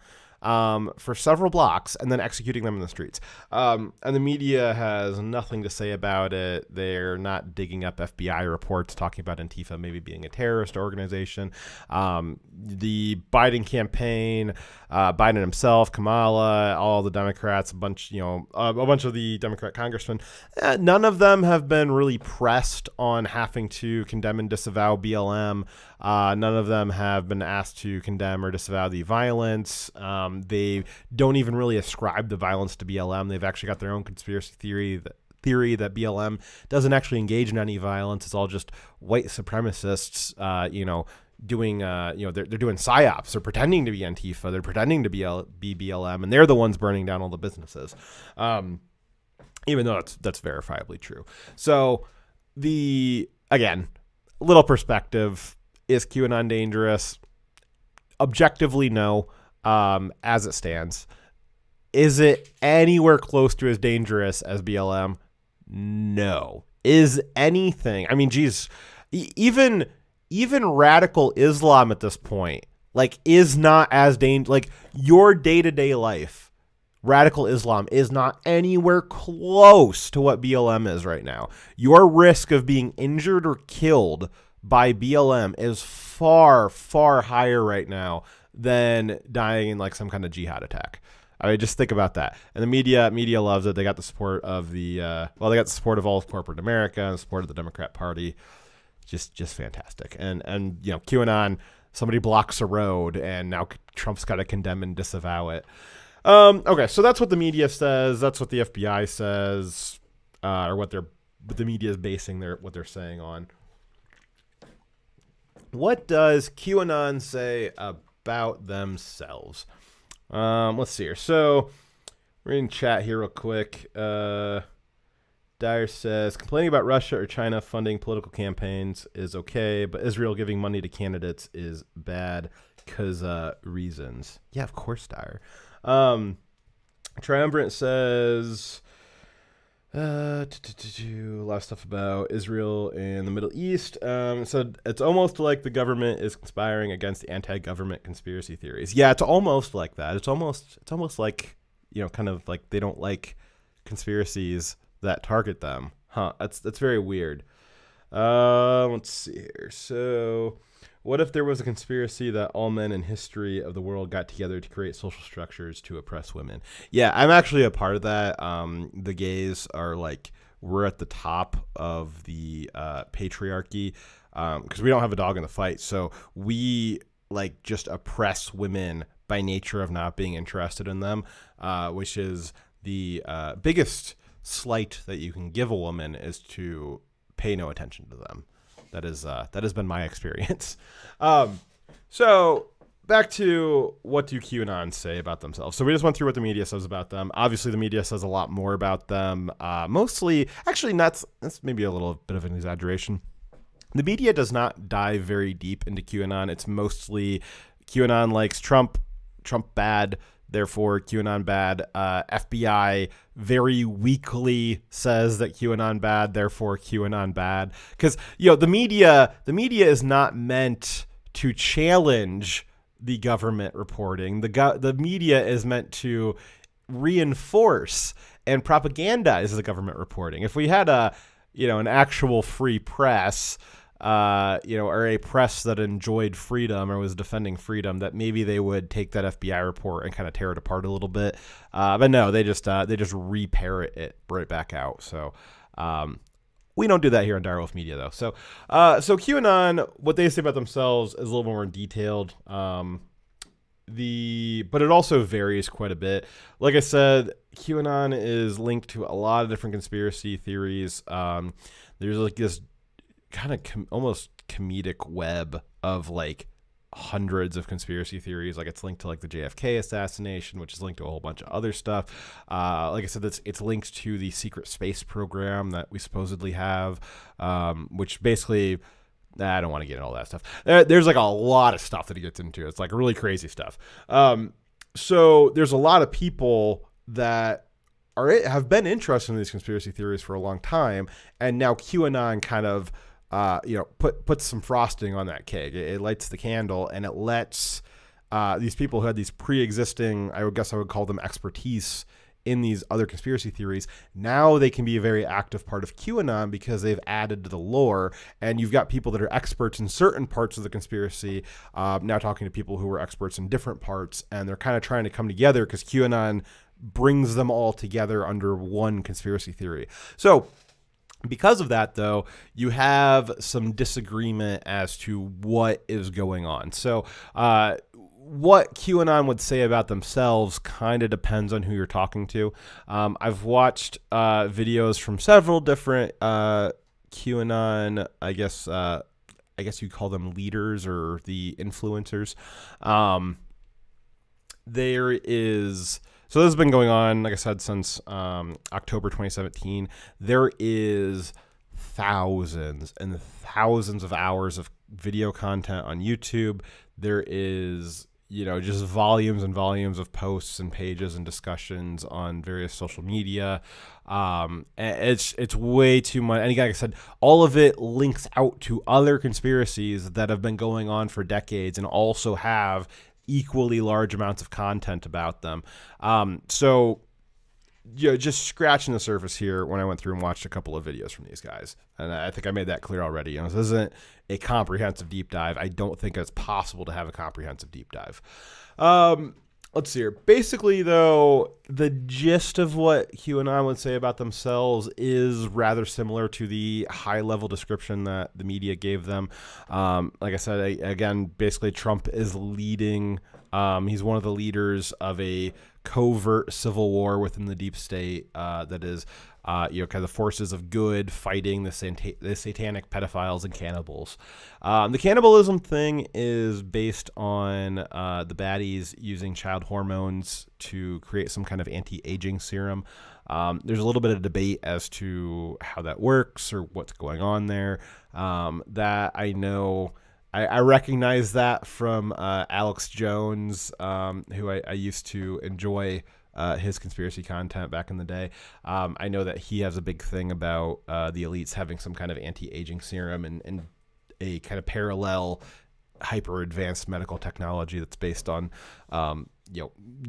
for several blocks and then executing them in the streets. And the media has nothing to say about it. They're not digging up FBI reports talking about Antifa maybe being a terrorist organization. The Biden campaign, Biden himself, Kamala, all the Democrats, a bunch of the Democrat congressmen, none of them have been really pressed on having to condemn and disavow BLM. None of them have been asked to condemn or disavow the violence. They don't even really ascribe the violence to BLM. They've actually got their own conspiracy theory that BLM doesn't actually engage in any violence. It's all just white supremacists, doing, they're doing psyops. They're pretending to be Antifa. They're pretending to be BLM, and they're the ones burning down all the businesses, even though that's verifiably true. So again, little perspective. Is QAnon dangerous? Objectively, no. As it stands. Is it anywhere close to as dangerous as BLM? No. Is anything? I mean, geez, even radical Islam at this point, is not as dangerous. Your day-to-day life, radical Islam is not anywhere close to what BLM is right now. Your risk of being injured or killed by BLM is far, far higher right now than dying in some kind of jihad attack. I mean, just think about that. And the media loves it. They got the support of they got the support of all of corporate America and the support of the Democrat Party. Just fantastic. And QAnon, somebody blocks a road and now Trump's got to condemn and disavow it. Okay, so that's what the media says. That's what the FBI says, or what the media is basing what they're saying on. What does QAnon say about themselves? Let's see here. So we're in chat here real quick. Dyer says, complaining about Russia or China funding political campaigns is okay, but Israel giving money to candidates is bad because reasons. Yeah, of course, Dyer. Triumvirate says... a lot of stuff about Israel and the Middle East. So it's almost like the government is conspiring against anti-government conspiracy theories. Yeah, it's almost like that. It's almost like, kind of like they don't like conspiracies that target them. That's very weird. Let's see here. So what if there was a conspiracy that all men in history of the world got together to create social structures to oppress women? Yeah, I'm actually a part of that. The gays are we're at the top of the patriarchy because we don't have a dog in the fight. So we just oppress women by nature of not being interested in them, which is the biggest slight that you can give a woman is to pay no attention to them. That has been my experience. So back to what do QAnon say about themselves? So we just went through what the media says about them. Obviously, the media says a lot more about them. Mostly, actually, that's maybe a little bit of an exaggeration. The media does not dive very deep into QAnon. It's mostly QAnon likes Trump bad, therefore QAnon bad. FBI very weakly says that QAnon bad, therefore QAnon bad. Because the media is not meant to challenge the government reporting. The media is meant to reinforce and propagandize the government reporting. If we had an actual free press, or a press that enjoyed freedom or was defending freedom, that maybe they would take that FBI report and kind of tear it apart a little bit. But no, they just re-parrot it right back out. So we don't do that here on Direwolf Media, though. So QAnon, what they say about themselves is a little more detailed. But it also varies quite a bit. Like I said, QAnon is linked to a lot of different conspiracy theories. There's this kind of almost comedic web of hundreds of conspiracy theories. It's linked to the JFK assassination, which is linked to a whole bunch of other stuff. Like I said, it's linked to the secret space program that we supposedly have, which basically, I don't want to get into all that stuff. There's a lot of stuff that he gets into. It's really crazy stuff. So there's a lot of people that have been interested in these conspiracy theories for a long time, and now QAnon kind of puts some frosting on that cake. It lights the candle, and it lets these people who had these pre-existing, I would call them expertise in these other conspiracy theories, now they can be a very active part of QAnon because they've added to the lore, and you've got people that are experts in certain parts of the conspiracy now talking to people who were experts in different parts, and they're kind of trying to come together because QAnon brings them all together under one conspiracy theory. So because of that, though, you have some disagreement as to what is going on. So what QAnon would say about themselves kind of depends on who you're talking to. I've watched videos from several different QAnon, I guess you call them leaders or the influencers. So this has been going on, like I said, since October 2017. There is thousands and thousands of hours of video content on YouTube. There is just volumes and volumes of posts and pages and discussions on various social media. It's way too much. And again, like I said, all of it links out to other conspiracies that have been going on for decades and also have equally large amounts of content about them. So just scratching the surface here when I went through and watched a couple of videos from these guys. And I think I made that clear already. This isn't a comprehensive deep dive. I don't think it's possible to have a comprehensive deep dive. Let's see here. Basically, though, the gist of what QAnon would say about themselves is rather similar to the high-level description that the media gave them. Like I said, again, basically Trump is leading. He's one of the leaders of a covert civil war within the deep state that is, kind of the forces of good fighting the satanic pedophiles and cannibals. The cannibalism thing is based on the baddies using child hormones to create some kind of anti-aging serum. There's a little bit of debate as to how that works or what's going on there. That I know. I recognize that from Alex Jones, who I used to enjoy his conspiracy content back in the day. I know that he has a big thing about the elites having some kind of anti-aging serum and a kind of parallel hyper-advanced medical technology that's based on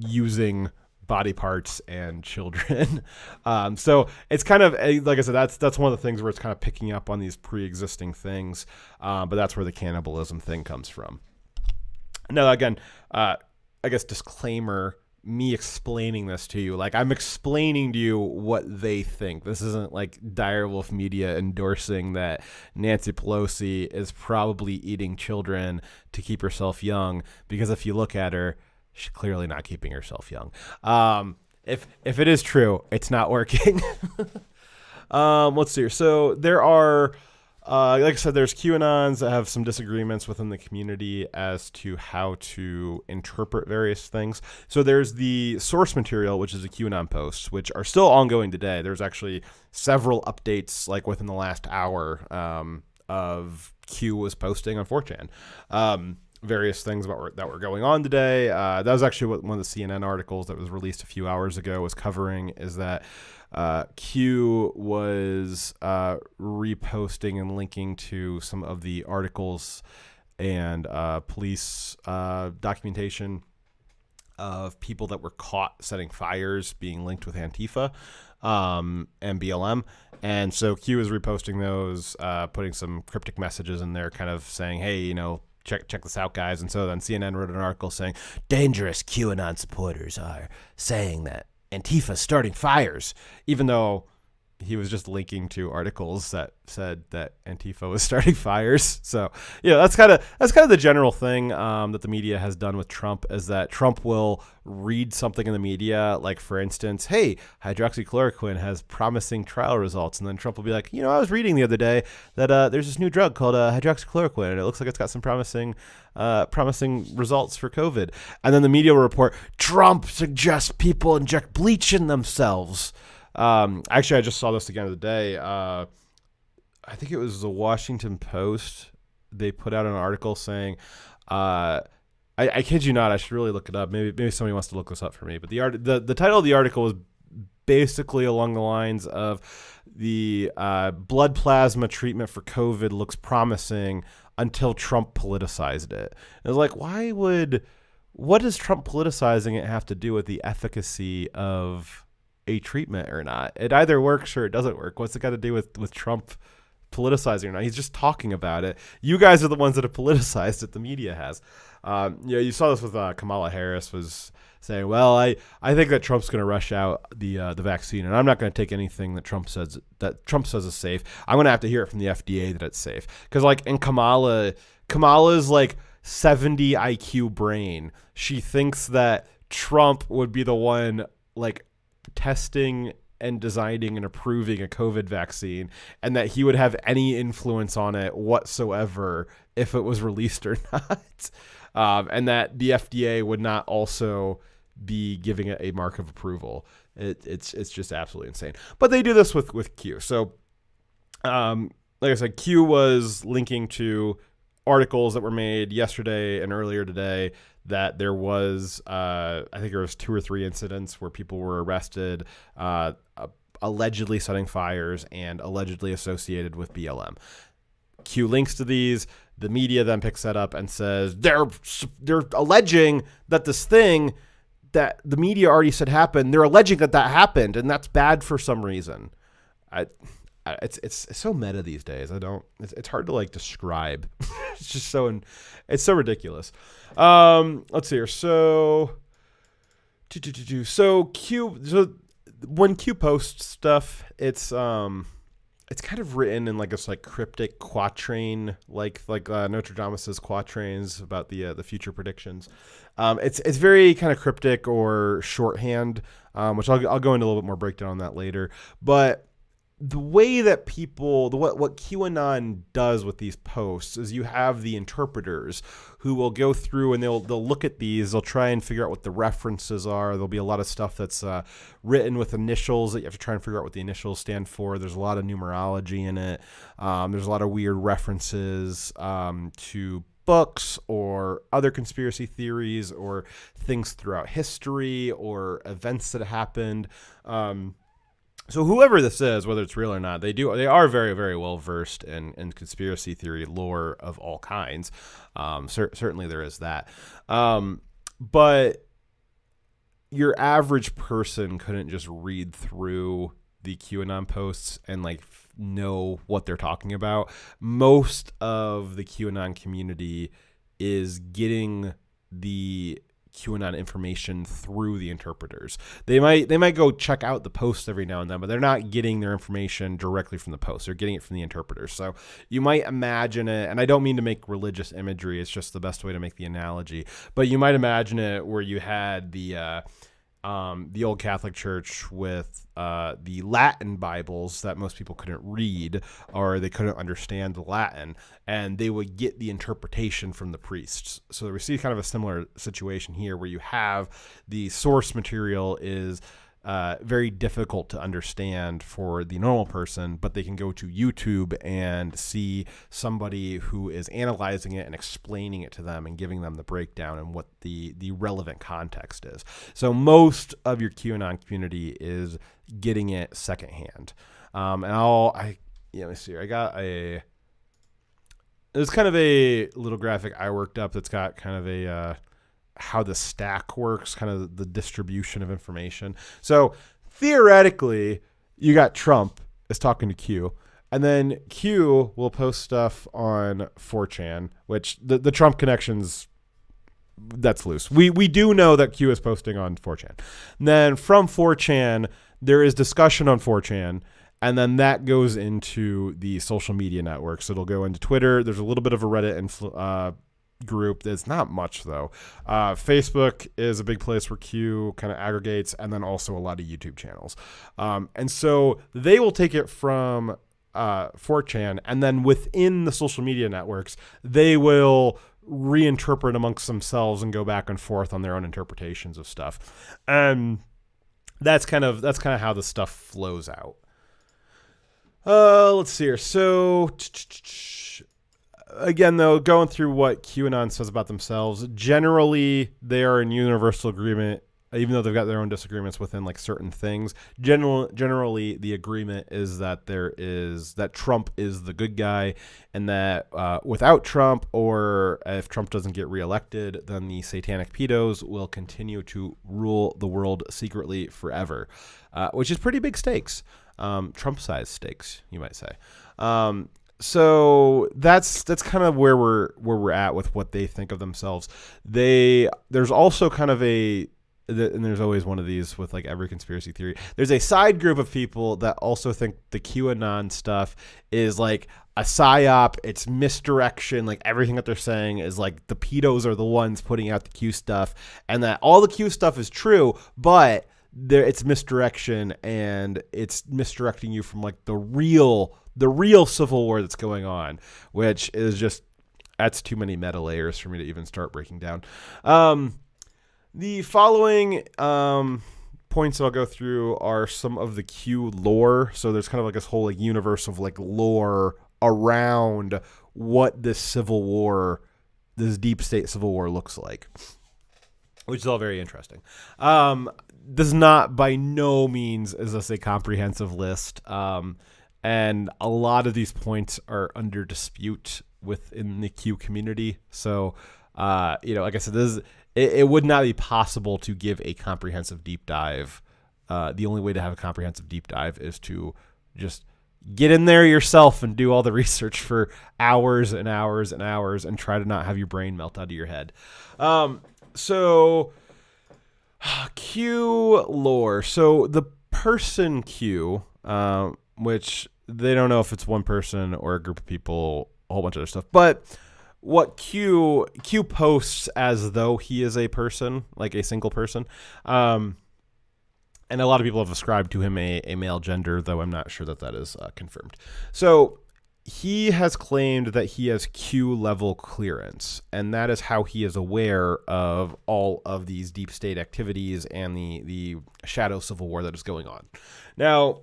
using body parts and children. So it's kind of, like I said, that's one of the things where it's kind of picking up on these pre-existing things. But that's where the cannibalism thing comes from. Now, again, I guess disclaimer, me explaining this to you, like I'm explaining to you what they think. This isn't like Direwolf Media endorsing that Nancy Pelosi is probably eating children to keep herself young, because if you look at her, she's clearly not keeping herself young. If it is true, it's not working. Let's see here. So there are, like I said, there's QAnons that have some disagreements within the community as to how to interpret various things. So there's the source material, which is a QAnon post, which are still ongoing today. There's actually several updates, like within the last hour, of Q was posting on 4chan. Various things that were going on today. That was actually what one of the CNN articles that was released a few hours ago was covering, is that Q was reposting and linking to some of the articles and police documentation of people that were caught setting fires being linked with Antifa and BLM. And so Q is reposting those, putting some cryptic messages in there, kind of saying, hey, check this out, guys. And so then CNN wrote an article saying dangerous QAnon supporters are saying that Antifa's starting fires, even though he was just linking to articles that said that Antifa was starting fires. So that's kind of the general thing that the media has done with Trump, is that Trump will read something in the media, like for instance, hey, hydroxychloroquine has promising trial results, and then Trump will be like, I was reading the other day that there's this new drug called hydroxychloroquine, and it looks like it's got some promising results for COVID. And then the media will report, Trump suggests people inject bleach in themselves. Actually, I just saw this again today. I think it was the Washington Post. They put out an article saying, I kid you not, I should really look it up. Maybe somebody wants to look this up for me. But the title of the article was basically along the lines of the blood plasma treatment for COVID looks promising until Trump politicized it. It was like, what does Trump politicizing it have to do with the efficacy of a treatment or not? It either works or it doesn't work. What's it got to do with Trump politicizing or not? He's just talking about it. You guys are the ones that have politicized it. The media has. You saw this with Kamala Harris was saying, well, I think that Trump's going to rush out the vaccine, and I'm not going to take anything that Trump says is safe. I'm going to have to hear it from the FDA that it's safe. Because like in Kamala's like 70 IQ brain, she thinks that Trump would be the one like testing and designing and approving a COVID vaccine, and that he would have any influence on it whatsoever if it was released or not. And that the FDA would not also be giving it a mark of approval. It's just absolutely insane. But they do this with Q. So, like I said, Q was linking to articles that were made yesterday and earlier today that there was, I think there was 2 or 3 incidents where people were arrested, allegedly setting fires and allegedly associated with BLM. Q links to these. The media then picks that up and says they're alleging that this thing that the media already said happened, they're alleging that happened, and that's bad for some reason. It's so meta these days. It's hard to like describe. It's just it's so ridiculous. Let's see here. So when Q posts stuff, it's kind of written in like this like cryptic quatrain, like Nostradamus's quatrains about the future predictions. It's very kind of cryptic or shorthand, which I'll go into a little bit more breakdown on that later. But the way that what QAnon does with these posts is you have the interpreters who will go through and they'll look at these. They'll try and figure out what the references are. There'll be a lot of stuff that's written with initials that you have to try and figure out what the initials stand for. There's a lot of numerology in it. There's a lot of weird references to books or other conspiracy theories or things throughout history or events that happened. So whoever this is, whether it's real or not, they are very, very well versed in conspiracy theory lore of all kinds. Certainly there is that. But your average person couldn't just read through the QAnon posts and like know what they're talking about. Most of the QAnon community is getting the QAnon information through the interpreters. They might go check out the posts every now and then, but they're not getting their information directly from the post. They're getting it from the interpreters. So you might imagine it, and I don't mean to make religious imagery, it's just the best way to make the analogy, but you might imagine it where you had the old Catholic Church with the Latin Bibles that most people couldn't read or they couldn't understand the Latin, and they would get the interpretation from the priests. So we see kind of a similar situation here where you have the source material is very difficult to understand for the normal person, but they can go to YouTube and see somebody who is analyzing it and explaining it to them and giving them the breakdown and what the relevant context is. So most of your QAnon community is getting it secondhand. Let me see here. I got there's kind of a little graphic I worked up that's got kind of a how the stack works, kind of the distribution of information. So theoretically, you got Trump is talking to Q, and then Q will post stuff on 4chan, which the Trump connections, that's loose. We do know that Q is posting on 4chan. And then from 4chan, there is discussion on 4chan, and then that goes into the social media networks. It'll go into Twitter. There's a little bit of a Reddit group. There's not much though. Facebook is a big place where Q kind of aggregates, and then also a lot of YouTube channels. And so they will take it from 4chan, and then within the social media networks, they will reinterpret amongst themselves and go back and forth on their own interpretations of stuff. And that's kind of how the stuff flows out. Let's see here. So again, though, going through what QAnon says about themselves, generally they are in universal agreement even though they've got their own disagreements within like certain things, generally the agreement is that that Trump is the good guy, and that without Trump, or if Trump doesn't get reelected, then the satanic pedos will continue to rule the world secretly forever, which is pretty big stakes, Trump-sized stakes, you might say. So that's kind of where we're at with what they think of themselves. There's also kind of and there's always one of these with like every conspiracy theory. There's a side group of people that also think the QAnon stuff is like a psyop. It's misdirection. Like everything that they're saying is like the pedos are the ones putting out the Q stuff, and that all the Q stuff is true, but it's misdirection, and it's misdirecting you from like the real civil war that's going on, which is that's too many meta layers for me to even start breaking down. The following points that I'll go through are some of the Q lore. So there's kind of like this whole like universe of like lore around what this civil war, this deep state civil war looks like, which is all very interesting. This is not by no means is this a comprehensive list. And a lot of these points are under dispute within the Q community. So, like I said, it would not be possible to give a comprehensive deep dive. The only way to have a comprehensive deep dive is to just get in there yourself and do all the research for hours and hours and hours and try to not have your brain melt out of your head. So Q lore. So the person Q, which they don't know if it's one person or a group of people, a whole bunch of other stuff, but what Q posts as though he is a person, like a single person. And a lot of people have ascribed to him a male gender, though I'm not sure that is confirmed. So he has claimed that he has Q level clearance, and that is how he is aware of all of these deep state activities and the shadow civil war that is going on. Now,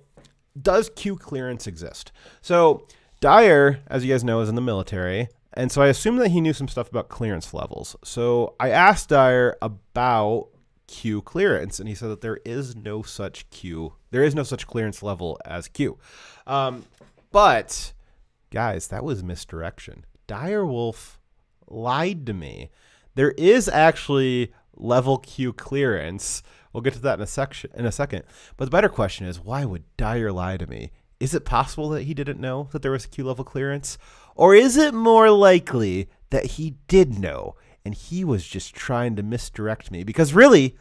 does Q clearance exist? So Dyer, as you guys know, is in the military, and so I assume that he knew some stuff about clearance levels. So I asked Dyer about Q clearance, and he said that there is no such clearance level as Q. But guys, that was misdirection. Direwolf lied to me. There is actually level Q clearance. We'll get to that in a second. But the better question is, why would Dyer lie to me? Is it possible that he didn't know that there was Q level clearance? Or is it more likely that he did know and he was just trying to misdirect me? Because really,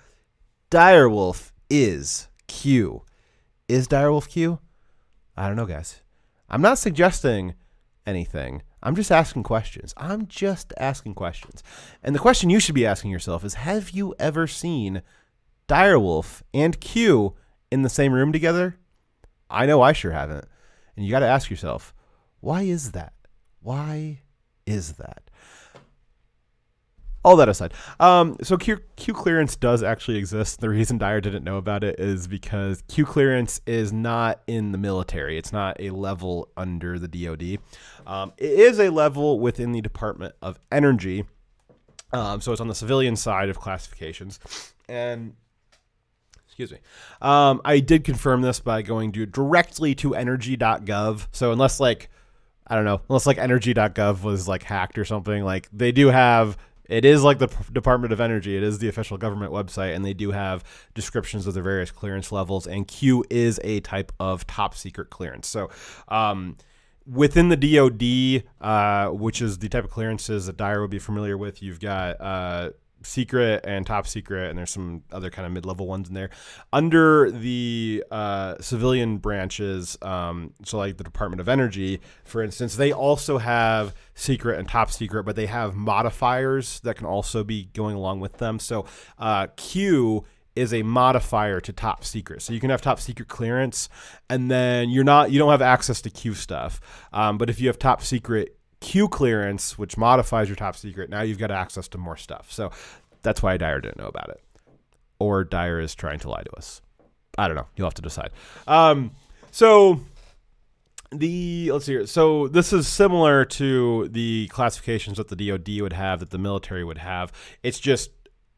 Direwolf is Q. Is Direwolf Q? I don't know, guys. I'm not suggesting anything. I'm just asking questions. And the question you should be asking yourself is, have you ever seen Direwolf and Q in the same room together? I know I sure haven't. And you got to ask yourself, why is that? Why is that? All that aside, so Q clearance does actually exist. The reason Dyer didn't know about it is because Q clearance is not in the military. It's not a level under the DoD. It is a level within the Department of Energy. So it's on the civilian side of classifications. And excuse me. I did confirm this by going directly to energy.gov. So unless energy.gov was like hacked or something, like they do have. It is like the Department of Energy. It is the official government website, and they do have descriptions of the various clearance levels, and Q is a type of top secret clearance. So within the DoD, which is the type of clearances that Dyer would be familiar with, you've got secret and top secret, and there's some other kind of mid-level ones in there. Under the civilian branches, so like the Department of Energy, for instance, they also have secret and top secret, but they have modifiers that can also be going along with them. So Q is a modifier to top secret. So you can have top secret clearance, and then you don't have access to Q stuff. But if you have top secret Q clearance, which modifies your top secret, now you've got access to more stuff. So that's why Dyer didn't know about it. Or Dyer is trying to lie to us. I don't know. You'll have to decide. Let's see here. So this is similar to the classifications that the DoD would have, that the military would have. It's just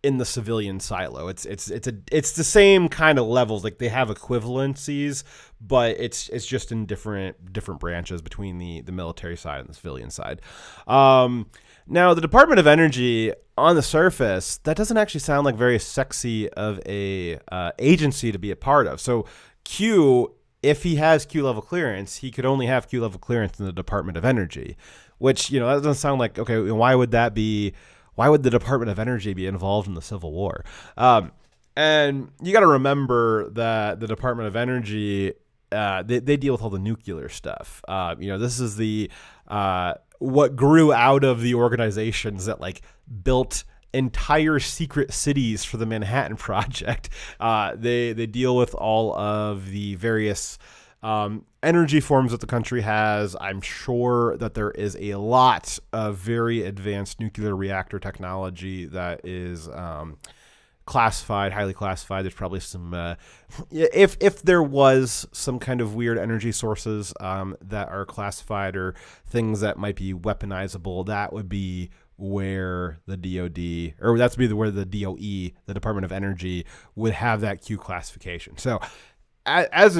in the civilian silo. It's the same kind of levels. Like they have equivalencies, but it's just in different branches between the military side and the civilian side. Now the Department of Energy, on the surface, that doesn't actually sound like very sexy of a agency to be a part of. So Q, if he has Q level clearance, he could only have Q level clearance in the Department of Energy, which, that doesn't sound like, okay, why would that be? Why would the Department of Energy be involved in the Civil War? And you got to remember that the Department of Energy, they deal with all the nuclear stuff. This is the what grew out of the organizations that like built entire secret cities for the Manhattan Project. They deal with all of the various energy forms that the country has. I'm sure that there is a lot of very advanced nuclear reactor technology that is classified, highly classified. There's probably some, if there was some kind of weird energy sources that are classified or things that might be weaponizable, that would be where the DoD, or that's be where the DOE, the Department of Energy, would have that Q classification. So as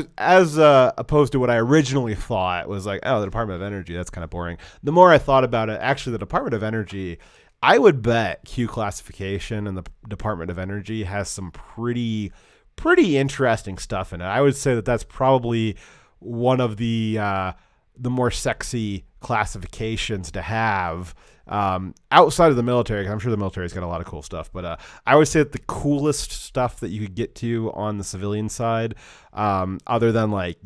opposed to what I originally thought was like, oh, the Department of Energy, that's kind of boring. The more I thought about it, actually the Department of Energy, I would bet Q classification and the Department of Energy has some pretty interesting stuff in it. I would say that that's probably one of the more sexy classifications to have outside of the military. 'Cause I'm sure the military's got a lot of cool stuff, but I would say that the coolest stuff that you could get to on the civilian side, other than like,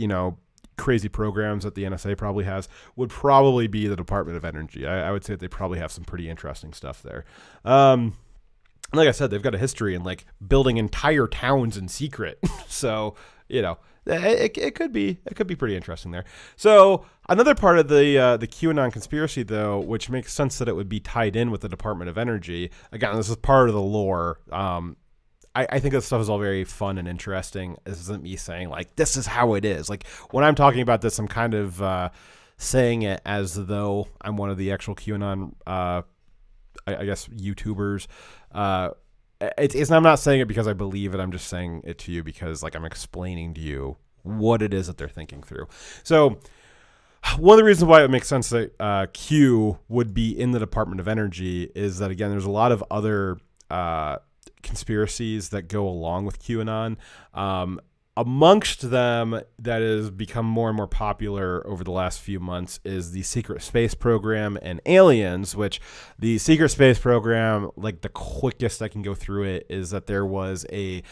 crazy programs that the NSA probably has, would probably be the Department of Energy. I would say that they probably have some pretty interesting stuff there. Like I said, they've got a history in like building entire towns in secret. So, it could be pretty interesting there. So another part of the QAnon conspiracy, though, which makes sense that it would be tied in with the Department of Energy. Again, this is part of the lore. I think this stuff is all very fun and interesting. This isn't me saying like this is how it is. Like when I'm talking about this, I'm kind of saying it as though I'm one of the actual QAnon, I guess, YouTubers. I'm not saying it because I believe it. I'm just saying it to you because like I'm explaining to you what it is that they're thinking through. So one of the reasons why it makes sense that Q would be in the Department of Energy is that, again, there's a lot of other conspiracies that go along with QAnon. Amongst them, that has become more and more popular over the last few months, is the secret space program and aliens, which the secret space program, like the quickest I can go through it, is that the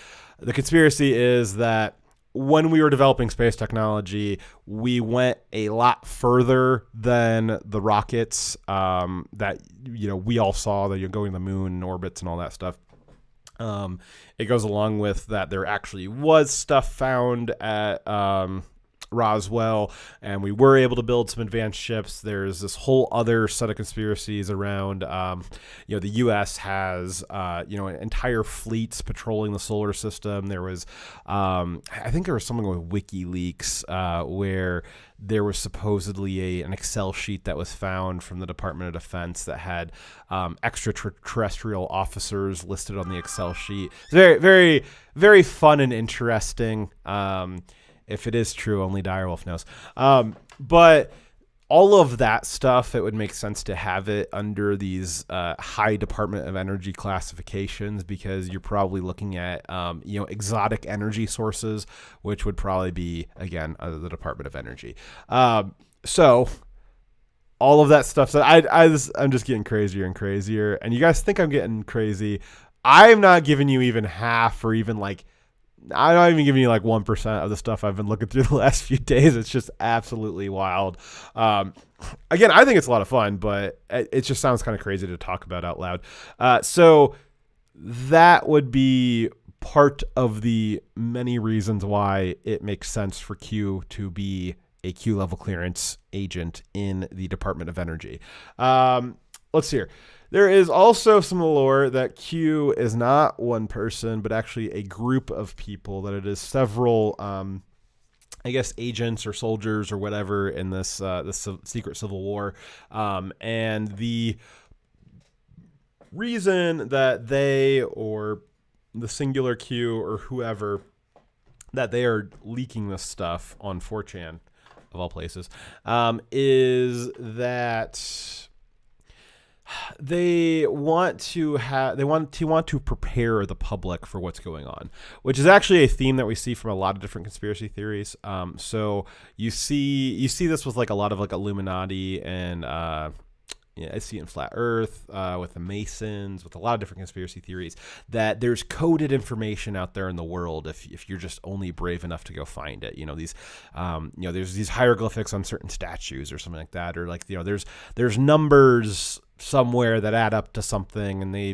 conspiracy is that when we were developing space technology, we went a lot further than the rockets that, we all saw, that you're going to the moon and orbits and all that stuff. It goes along with that there actually was stuff found at Roswell, and we were able to build some advanced ships. There's this whole other set of conspiracies around, the U.S. has, entire fleets patrolling the solar system. There was, I think there was something with WikiLeaks where there was supposedly an Excel sheet that was found from the Department of Defense that had extraterrestrial officers listed on the Excel sheet. It's very, very, very fun and interesting. If it is true, only Direwolf knows. But all of that stuff, it would make sense to have it under these high Department of Energy classifications, because you're probably looking at exotic energy sources, which would probably be, again, under the Department of Energy. So all of that stuff. So I'm just getting crazier and crazier, and you guys think I'm getting crazy. I'm not giving you even half, or even like, I'm not even giving you like 1% of the stuff I've been looking through the last few days. It's just absolutely wild. Again, I think it's a lot of fun, but it just sounds kind of crazy to talk about out loud. So that would be part of the many reasons why it makes sense for Q to be a Q level clearance agent in the Department of Energy. Let's see here. There is also some lore that Q is not one person, but actually a group of people, that it is several, agents or soldiers or whatever in this secret civil war. And the reason that they or the singular Q or whoever that they are leaking this stuff on 4chan of all places is that they want to prepare the public for what's going on, which is actually a theme that we see from a lot of different conspiracy theories. So you see this with like a lot of like Illuminati and I see it in Flat Earth, with the Masons, with a lot of different conspiracy theories, that there's coded information out there in the world if you're just only brave enough to go find it. There's these hieroglyphics on certain statues or something like that, or like, there's numbers somewhere that add up to something and they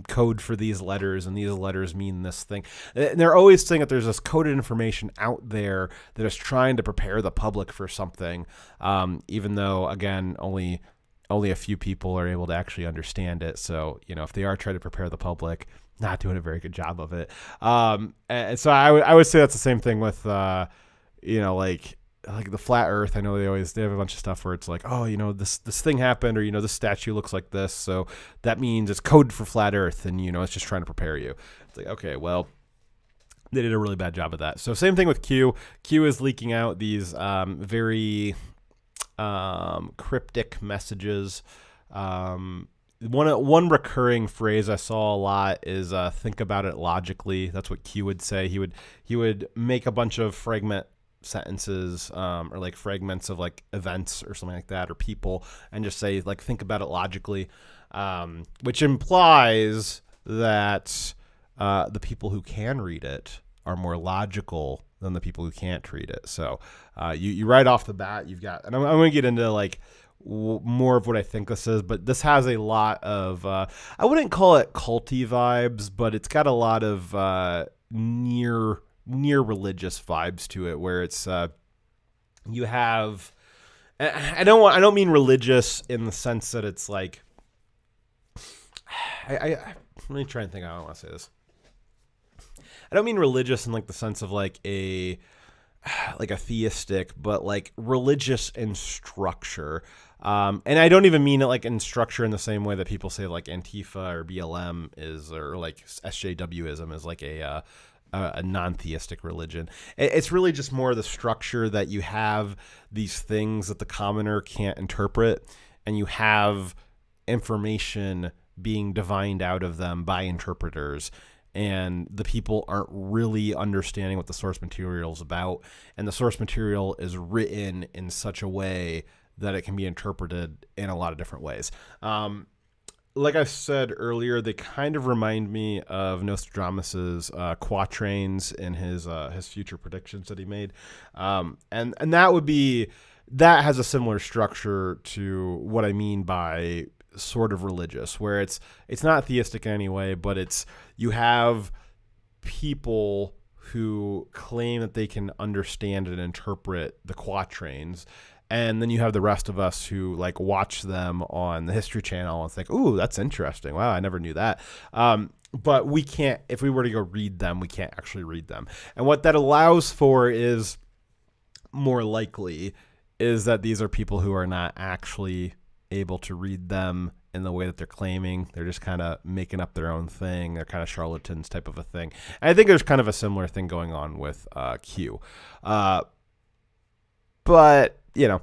code for these letters and these letters mean this thing. And they're always saying that there's this coded information out there that is trying to prepare the public for something, even though, again, only a few people are able to actually understand it. So, if they are trying to prepare the public, not doing a very good job of it. And so I would say that's the same thing with, like the Flat Earth. I know they have a bunch of stuff where it's like, oh, this thing happened, or, this statue looks like this, so that means it's coded for Flat Earth, and, it's just trying to prepare you. It's like, okay, well, they did a really bad job of that. So same thing with Q. Q is leaking out these very cryptic messages. One recurring phrase I saw a lot is think about it logically. That's what Q would say. He would make a bunch of fragment sentences, or like fragments of like events or something like that, or people, and just say like, think about it logically, which implies that the people who can read it are more logical than the people who can't read it. So you right off the bat, you've got, and I'm going to get into like more of what I think this is, but this has a lot of, I wouldn't call it culty vibes, but it's got a lot of near religious vibes to it, where it's you have, I don't mean religious in the sense that it's like, let me try and think how I want to say this. I don't mean religious in like the sense of like a theistic, but like religious in structure. And I don't even mean it like in structure in the same way that people say like Antifa or BLM is, or like SJWism is like a non-theistic religion. It's really just more the structure that you have these things that the commoner can't interpret, and you have information being divined out of them by interpreters, and the people aren't really understanding what the source material is about, and the source material is written in such a way that it can be interpreted in a lot of different ways. Like I said earlier, they kind of remind me of Nostradamus's quatrains in his future predictions that he made, and that has a similar structure to what I mean by sort of religious, where it's not theistic in any way, but it's, you have people who claim that they can understand and interpret the quatrains, and then you have the rest of us who like watch them on the History Channel and think, ooh, that's interesting. Wow, I never knew that. But we can't, if we were to go read them, we can't actually read them. And what that allows for is, more likely, is that these are people who are not actually able to read them in the way that they're claiming. They're just kind of making up their own thing. They're kind of charlatans type of a thing. And I think there's kind of a similar thing going on with Q. But, who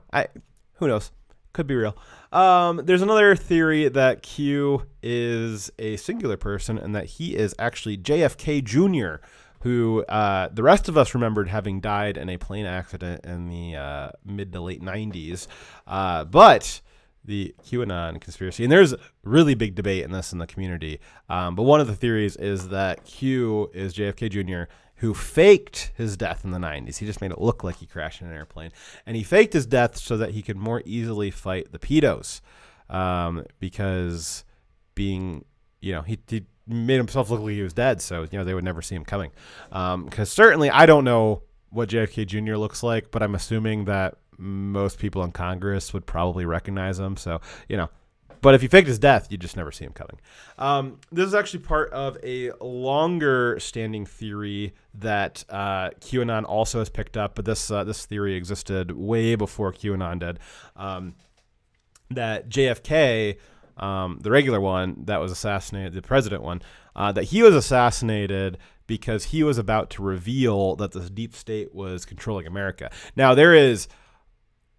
knows? Could be real. There's another theory that Q is a singular person, and that he is actually JFK Jr., who the rest of us remembered having died in a plane accident in the mid to late 90s. But the QAnon conspiracy, and there's really big debate in this in the community, but one of the theories is that Q is JFK Jr., who faked his death in the 90s. He just made it look like he crashed in an airplane, and he faked his death so that he could more easily fight the pedos, because he made himself look like he was dead, so they would never see him coming. Because certainly I don't know what JFK Jr. looks like, but I'm assuming that most people in Congress would probably recognize him. So, but if he faked his death, you just never see him coming. This is actually part of a longer standing theory that QAnon also has picked up, but this theory existed way before QAnon did. That JFK the regular one that was assassinated, the president one, that he was assassinated because he was about to reveal that the deep state was controlling America. Now, there is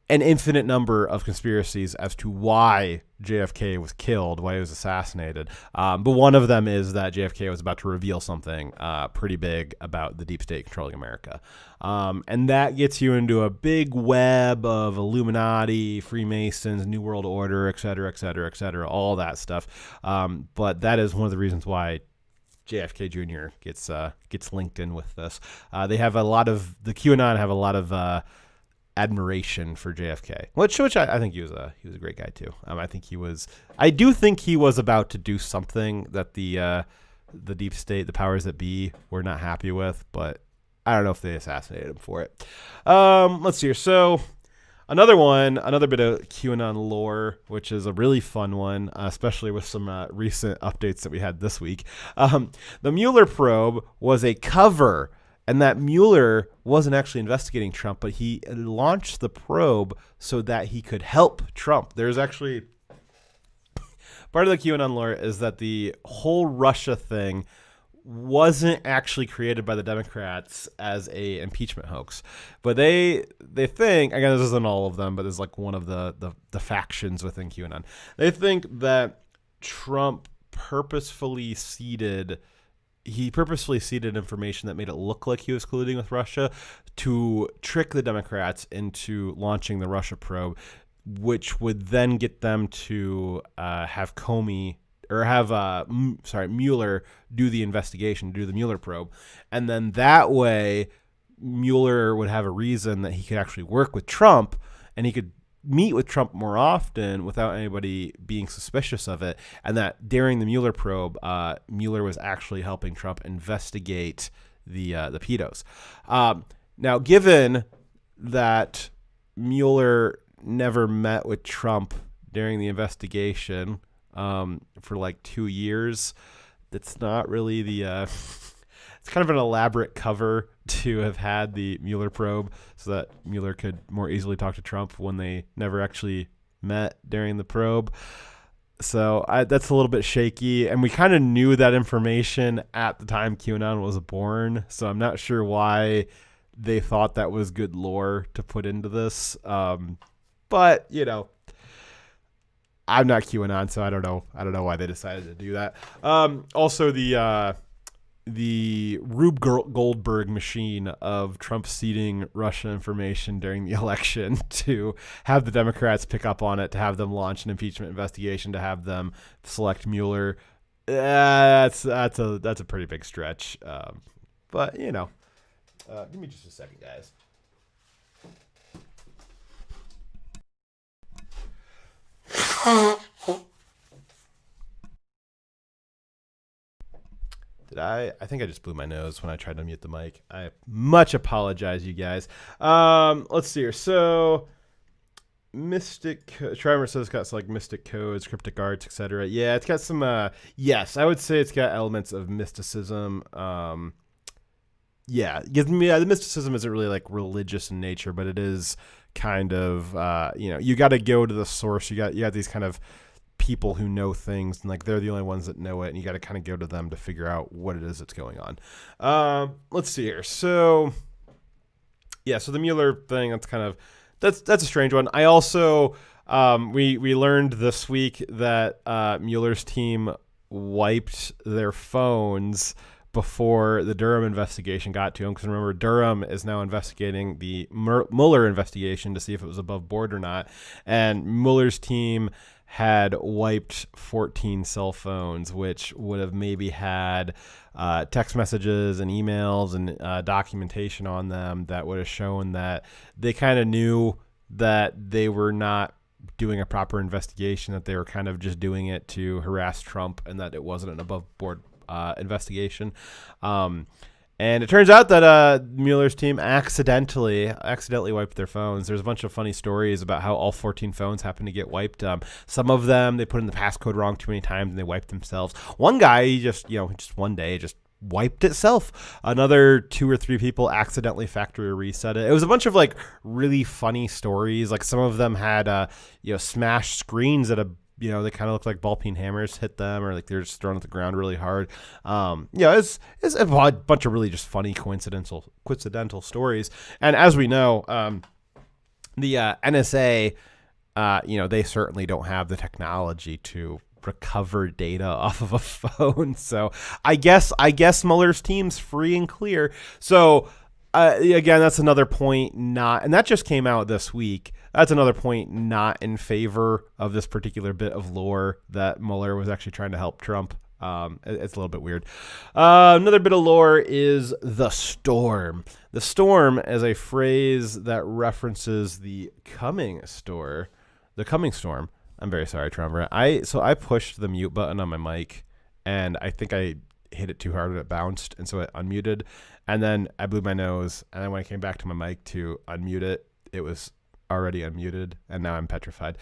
an infinite number of conspiracies as to why JFK was killed, why he was assassinated. But one of them is that JFK was about to reveal something pretty big about the deep state controlling America. And that gets you into a big web of Illuminati, Freemasons, New World Order, et cetera, et cetera, et cetera, all that stuff. But that is one of the reasons why JFK Jr. gets linked in with this. They have a lot of, the QAnon have a lot of admiration for JFK, which I think he was a great guy too. I do think he was about to do something that the deep state, the powers that be, were not happy with, but I don't know if they assassinated him for it. Let's see here. So another bit of QAnon lore, which is a really fun one, especially with some recent updates that we had this week. The Mueller probe was a cover. And that Mueller wasn't actually investigating Trump, but he launched the probe so that he could help Trump. There's actually part of the QAnon lore is that the whole Russia thing wasn't actually created by the Democrats as a impeachment hoax, but they think, again, this isn't all of them, but there's like one of the factions within QAnon. They think that Trump purposefully seeded information that made it look like he was colluding with Russia to trick the Democrats into launching the Russia probe, which would then get them to have Mueller do the investigation, do the Mueller probe. And then that way Mueller would have a reason that he could actually work with Trump, and he could meet with Trump more often without anybody being suspicious of it, and that during the Mueller probe, Mueller was actually helping Trump investigate the pedos. Now, given that Mueller never met with Trump during the investigation for like 2 years, that's not really it's kind of an elaborate cover to have had the Mueller probe so that Mueller could more easily talk to Trump when they never actually met during the probe. So that's a little bit shaky. And we kind of knew that information at the time QAnon was born. So I'm not sure why they thought that was good lore to put into this. But, you know, I'm not QAnon, so I don't know why they decided to do that. Also, the Rube Goldberg machine of Trump seeding Russia information during the election to have the Democrats pick up on it, to have them launch an impeachment investigation, to have them select Mueller. That's a pretty big stretch. But, you know, give me just a second, guys. I think I just blew my nose when I tried to mute the mic. I much apologize, you guys. Let's see here. So, Trimer says it's got some, like, mystic codes, cryptic arts, etc. Yeah, it's got some, yes, I would say it's got elements of mysticism. Yeah, the mysticism isn't really, like, religious in nature, but it is kind of, you got to go to the source. You got these kind of people who know things, and like they're the only ones that know it, and you got to kind of go to them to figure out what it is that's going on. Let's see here. So yeah, so the Mueller thing, that's a strange one. I also we learned this week that Mueller's team wiped their phones before the Durham investigation got to him, because remember, Durham is now investigating the Mueller investigation to see if it was above board or not, and Mueller's team had wiped 14 cell phones, which would have maybe had text messages and emails and documentation on them that would have shown that they kind of knew that they were not doing a proper investigation, that they were kind of just doing it to harass Trump, and that it wasn't an above board investigation. And it turns out that Mueller's team accidentally wiped their phones. There's a bunch of funny stories about how all 14 phones happened to get wiped. Some of them, they put in the passcode wrong too many times and they wiped themselves. One guy, he just one day just wiped itself. Another 2 or 3 people accidentally factory reset it. It was a bunch of like really funny stories. Like some of them had smashed screens at a they kind of look like ball peen hammers hit them, or like they're just thrown at the ground really hard. It's a bunch of really just funny coincidental stories. And as we know, the NSA, they certainly don't have the technology to recover data off of a phone. So I guess Mueller's team's free and clear. So again, that's another point and that just came out this week. That's another point not in favor of this particular bit of lore that Mueller was actually trying to help Trump. It's a little bit weird. Another bit of lore is the storm. The storm is a phrase that references the coming storm. I'm very sorry, Trevor. I pushed the mute button on my mic, and I think I hit it too hard and it bounced, and so it unmuted. And then I blew my nose, and then when I came back to my mic to unmute it, it was already unmuted, and now I'm petrified.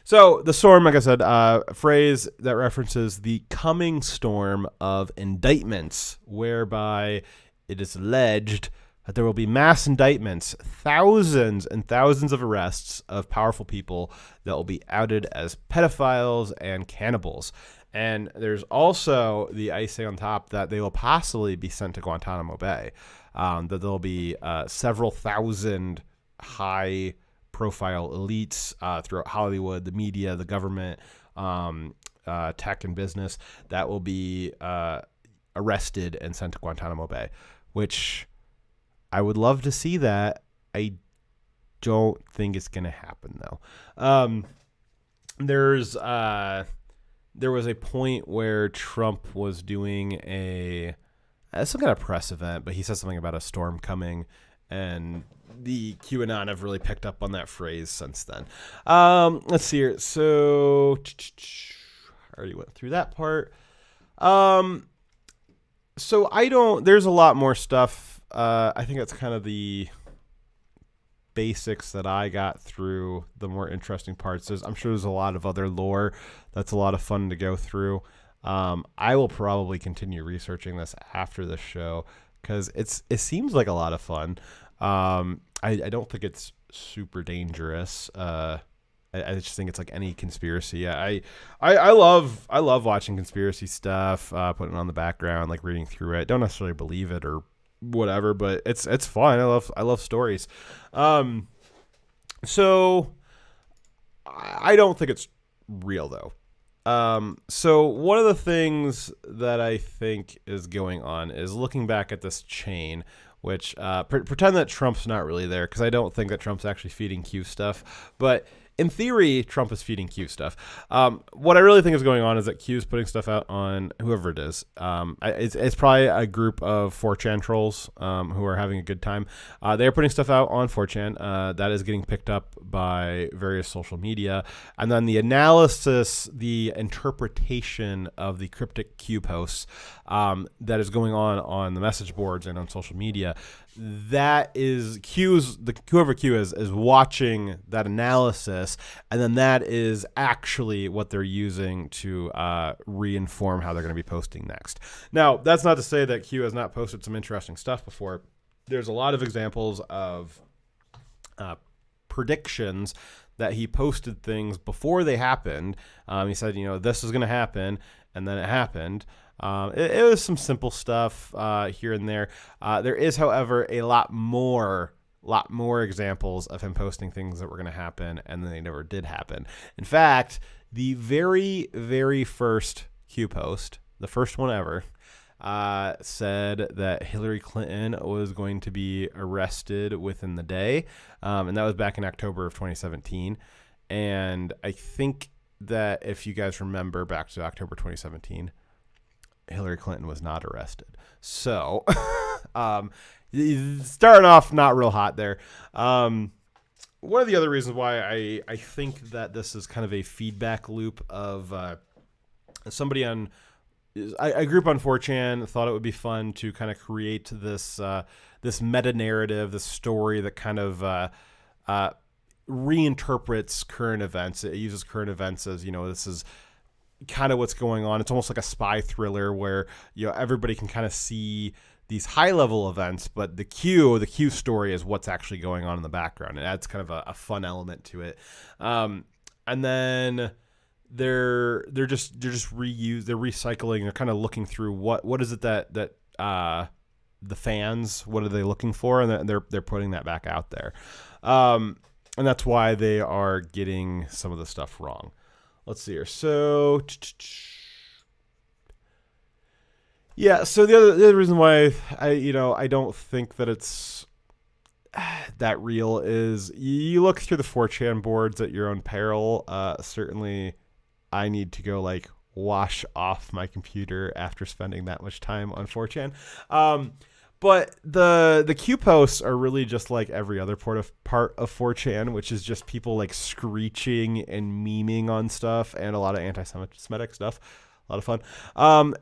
So the storm, like I said, a phrase that references the coming storm of indictments, whereby it is alleged that there will be mass indictments, thousands and thousands of arrests of powerful people that will be outed as pedophiles and cannibals. And there's also the icing on top that they will possibly be sent to Guantanamo Bay, that there'll be several thousand high-profile elites throughout Hollywood, the media, the government, tech and business that will be arrested and sent to Guantanamo Bay, which I would love to see that. I don't think it's going to happen, though. There was a point where Trump was doing some kind of press event, but he said something about a storm coming, and the QAnon have really picked up on that phrase since then. Let's see here. So I already went through that part. There's a lot more stuff. I think that's kind of the basics that I got through. The more interesting parts I'm sure there's a lot of other lore that's a lot of fun to go through. I will probably continue researching this after the show because it seems like a lot of fun. I don't think it's super dangerous. I just think it's like any conspiracy. I love watching conspiracy stuff, putting it on the background, like reading through it. Don't necessarily believe it or whatever, but it's fun. I love stories. So I don't think it's real though. So one of the things that I think is going on is looking back at this chain, which pretend that Trump's not really there, because I don't think that Trump's actually feeding Q stuff, but in theory, Trump is feeding Q stuff. What I really think is going on is that Q is putting stuff out on whoever it is. It's probably a group of 4chan trolls who are having a good time. They're putting stuff out on 4chan that is getting picked up by various social media. And then the analysis, the interpretation of the cryptic Q posts that is going on the message boards and on social media, that is whoever Q is watching that analysis, and then that is actually what they're using to reinform how they're going to be posting next. Now, that's not to say that Q has not posted some interesting stuff before. There's a lot of examples of predictions that he posted things before they happened. He said, this is going to happen, and then it happened. It was some simple stuff here and there. There is, however, a lot more examples of him posting things that were going to happen and then they never did happen. In fact, the very, very first Q post, the first one ever, said that Hillary Clinton was going to be arrested within the day. And that was back in October of 2017. And I think that if you guys remember back to October 2017, Hillary Clinton was not arrested. So, starting off not real hot there. One of the other reasons why I think that this is kind of a feedback loop of somebody on a group on 4chan thought it would be fun to kind of create this meta narrative, this story that kind of reinterprets current events. It uses current events as, this is kind of what's going on. It's almost like a spy thriller where everybody can kind of see these high level events, but the Q story is what's actually going on in the background. It adds kind of a fun element to it. And then they're just recycling. They're kind of looking through what is it that the fans, what are they looking for, and they're putting that back out there, and that's why they are getting some of the stuff wrong. Let's see here. So yeah, so the other reason why I don't think that it's that real is you look through the 4chan boards at your own peril. Certainly I need to go like wash off my computer after spending that much time on 4chan. But the Q posts are really just like every other part of 4chan, which is just people like screeching and memeing on stuff and a lot of anti-Semitic stuff. A lot of fun.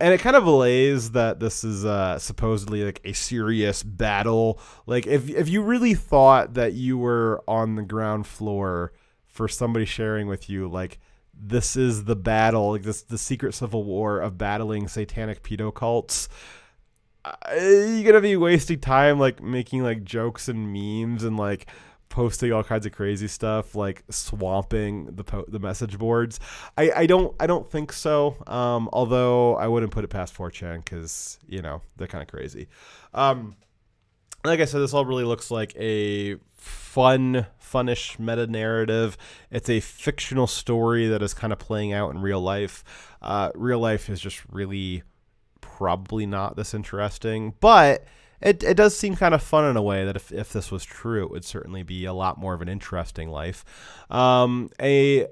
And it kind of belays that this is supposedly like a serious battle. Like if you really thought that you were on the ground floor for somebody sharing with you, like, this is the battle, like the secret civil war of battling satanic pedo cults, you're gonna be wasting time like making like jokes and memes and like posting all kinds of crazy stuff, like swamping the message boards. I don't think so. Although I wouldn't put it past 4chan because they're kind of crazy. Like I said, this all really looks like a funnish meta narrative. It's a fictional story that is kind of playing out in real life. Real life is just really probably not this interesting, but it does seem kind of fun in a way that if this was true, it would certainly be a lot more of an interesting life. Another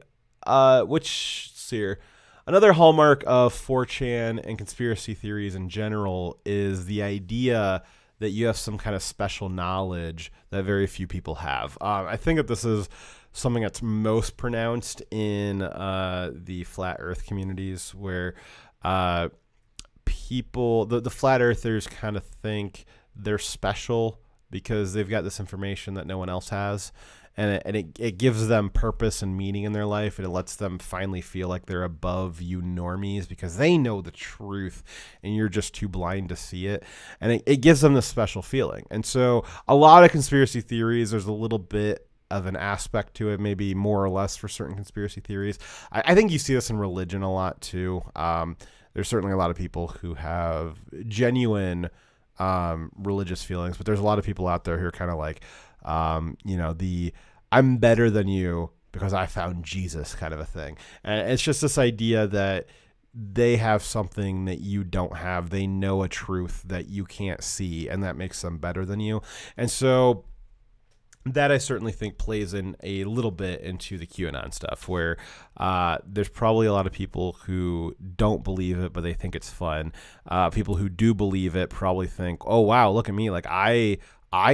hallmark of 4chan and conspiracy theories in general is the idea that you have some kind of special knowledge that very few people have. I think that this is something that's most pronounced in the flat earth communities, where people, the flat earthers kind of think they're special because they've got this information that no one else has. And it gives them purpose and meaning in their life, and it lets them finally feel like they're above you normies because they know the truth and you're just too blind to see it. And it gives them this special feeling. And so a lot of conspiracy theories, there's a little bit of an aspect to it, maybe more or less for certain conspiracy theories. I think you see this in religion a lot too. There's certainly a lot of people who have genuine religious feelings, but there's a lot of people out there who are kind of like, I'm better than you because I found Jesus kind of a thing. And it's just this idea that they have something that you don't have. They know a truth that you can't see, and that makes them better than you. And so that I certainly think plays in a little bit into the QAnon stuff, where there's probably a lot of people who don't believe it, but they think it's fun. People who do believe it probably think, oh, wow, look at me. Like I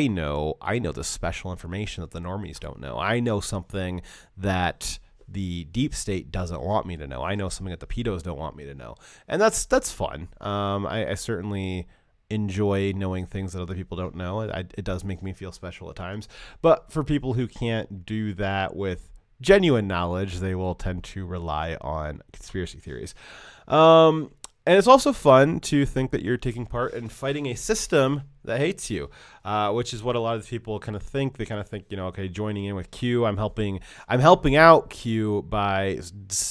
know the special information that the normies don't know. I know something that the deep state doesn't want me to know. I know something that the pedos don't want me to know. And that's fun. I certainly enjoy knowing things that other people don't know. It does make me feel special at times. But for people who can't do that with genuine knowledge, they will tend to rely on conspiracy theories. And it's also fun to think that you're taking part in fighting a system that hates you, which is what a lot of people kind of think. They kind of think, okay, joining in with Q, I'm helping out Q by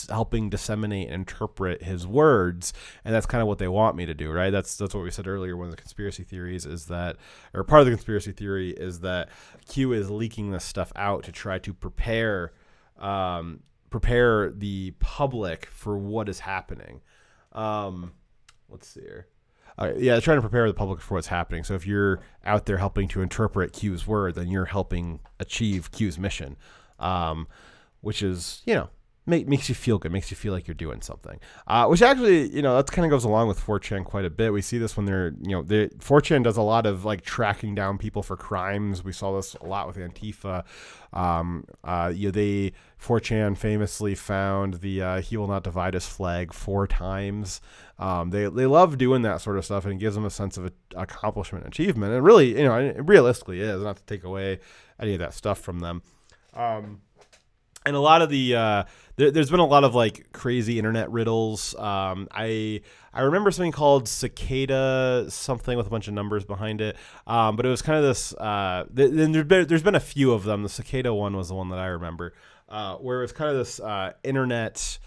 helping disseminate and interpret his words, and that's kind of what they want me to do, right? That's what we said earlier. One of the conspiracy theories is that, or part of the conspiracy theory is that Q is leaking this stuff out to try to prepare the public for what is happening. Let's see here. Trying to prepare the public for what's happening. So if you're out there helping to interpret Q's word, then you're helping achieve Q's mission, which is, makes you feel good, makes you feel like you're doing something, which actually, that kind of goes along with 4chan quite a bit. We see this when 4chan does a lot of like tracking down people for crimes. We saw this a lot with Antifa. 4chan famously found the "He Will Not Divide Us" flag 4 times. They love doing that sort of stuff, and it gives them a sense of accomplishment and achievement. And really, it realistically is, not to take away any of that stuff from them. And a lot of the there's been a lot of like crazy internet riddles. I remember something called Cicada something with a bunch of numbers behind it. But it was kind of this. There's been a few of them. The Cicada one was the one that I remember, where it was kind of this internet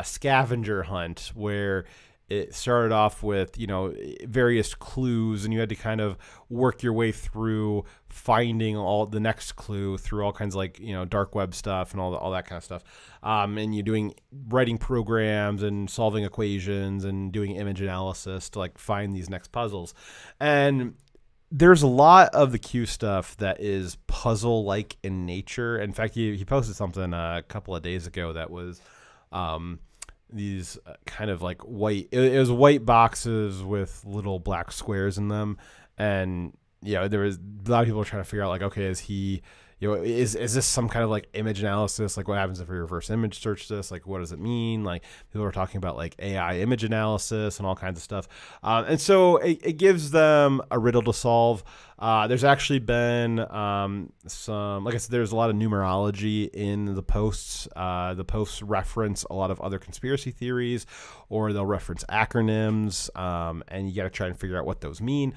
scavenger hunt where it started off with, various clues, and you had to kind of work your way through finding all the next clue through all kinds of dark web stuff and all that kind of stuff. And you're writing programs and solving equations and doing image analysis to find these next puzzles. And there's a lot of the Q stuff that is puzzle-like in nature. In fact, he posted something a couple of days ago that was these kind of white. It was white boxes with little black squares in them, and there was a lot of people trying to figure out okay, is he is this some kind of image analysis? What happens if we reverse image search this? What does it mean? People are talking about AI image analysis and all kinds of stuff. And so it gives them a riddle to solve. There's actually been some, like I said, there's a lot of numerology in the posts. The posts reference a lot of other conspiracy theories, or they'll reference acronyms, and you got to try and figure out what those mean.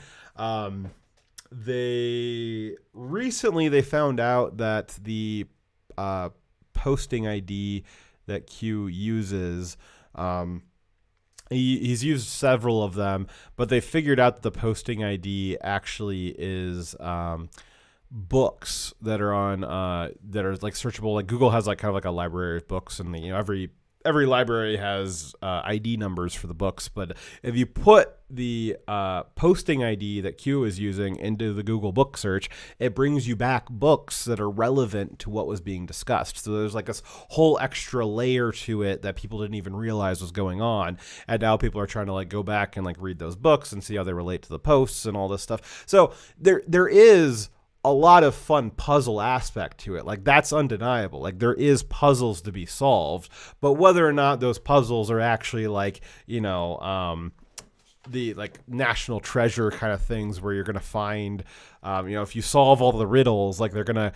They found out that the posting ID that Q uses, he's used several of them, but they figured out that the posting ID actually is books that are on that are searchable. Google has kind of a library of books, and every library has ID numbers for the books. But if you put the posting ID that Q is using into the Google book search, it brings you back books that are relevant to what was being discussed. So there's this whole extra layer to it that people didn't even realize was going on. And now people are trying to go back and read those books and see how they relate to the posts and all this stuff. So there is a lot of fun puzzle aspect to it. That's undeniable. There is puzzles to be solved, but whether or not those puzzles are actually the national treasure kind of things where you're going to find, if you solve all the riddles, they're going to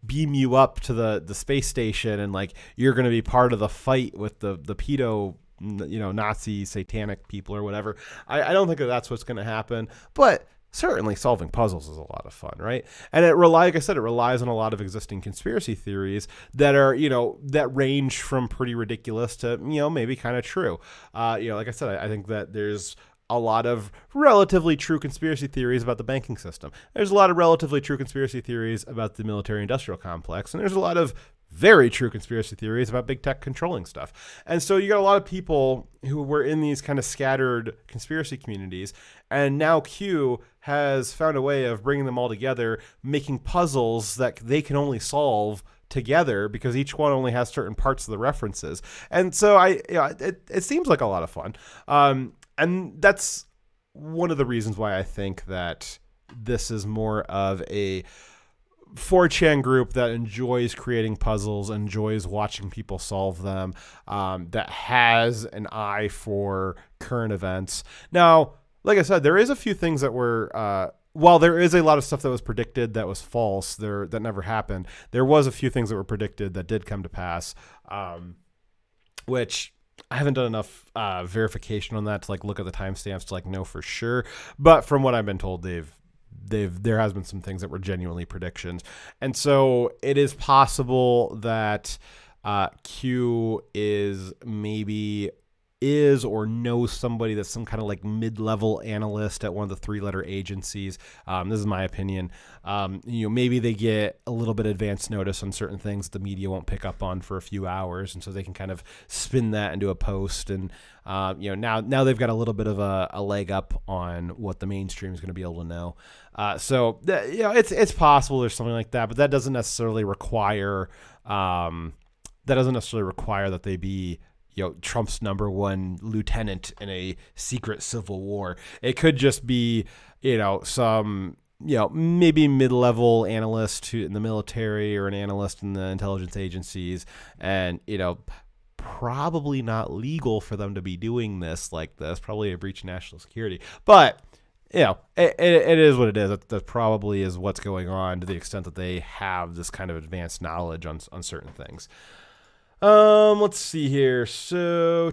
beam you up to the space station, and you're going to be part of the fight with the pedo, Nazi satanic people or whatever. I don't think that's what's going to happen, but certainly solving puzzles is a lot of fun, right? And it relies on a lot of existing conspiracy theories that are, that range from pretty ridiculous to, maybe kind of true. Like I said, I think that there's a lot of relatively true conspiracy theories about the banking system. There's a lot of relatively true conspiracy theories about the military-industrial complex, and there's a lot of very true conspiracy theories about big tech controlling stuff. And so you got a lot of people who were in these kind of scattered conspiracy communities, and now Q has found a way of bringing them all together, making puzzles that they can only solve together because each one only has certain parts of the references. And so it seems like a lot of fun. And that's one of the reasons why I think that this is more of a 4chan group that enjoys creating puzzles, enjoys watching people solve them, that has an eye for current events. Now, like I said, there is a few things that were, while there is a lot of stuff that was predicted that was false, that never happened, there was a few things that were predicted that did come to pass, which I haven't done enough verification on that to look at the timestamps to know for sure. But from what I've been told, there has been some things that were genuinely predictions. And so it is possible that Q is or knows somebody that's some kind of mid-level analyst at one of the 3-letter agencies. This is my opinion. Maybe they get a little bit advance notice on certain things the media won't pick up on for a few hours, and so they can kind of spin that into a post. And now they've got a little bit of a leg up on what the mainstream is going to be able to know. So it's possible there's something like that, but that doesn't necessarily require that they be Trump's #1 lieutenant in a secret civil war. It could just be, some, maybe mid-level analyst in the military or an analyst in the intelligence agencies, and, probably not legal for them to be doing this like this, probably a breach of national security. But, it is what it is. That probably is what's going on to the extent that they have this kind of advanced knowledge on certain things. Let's see here. So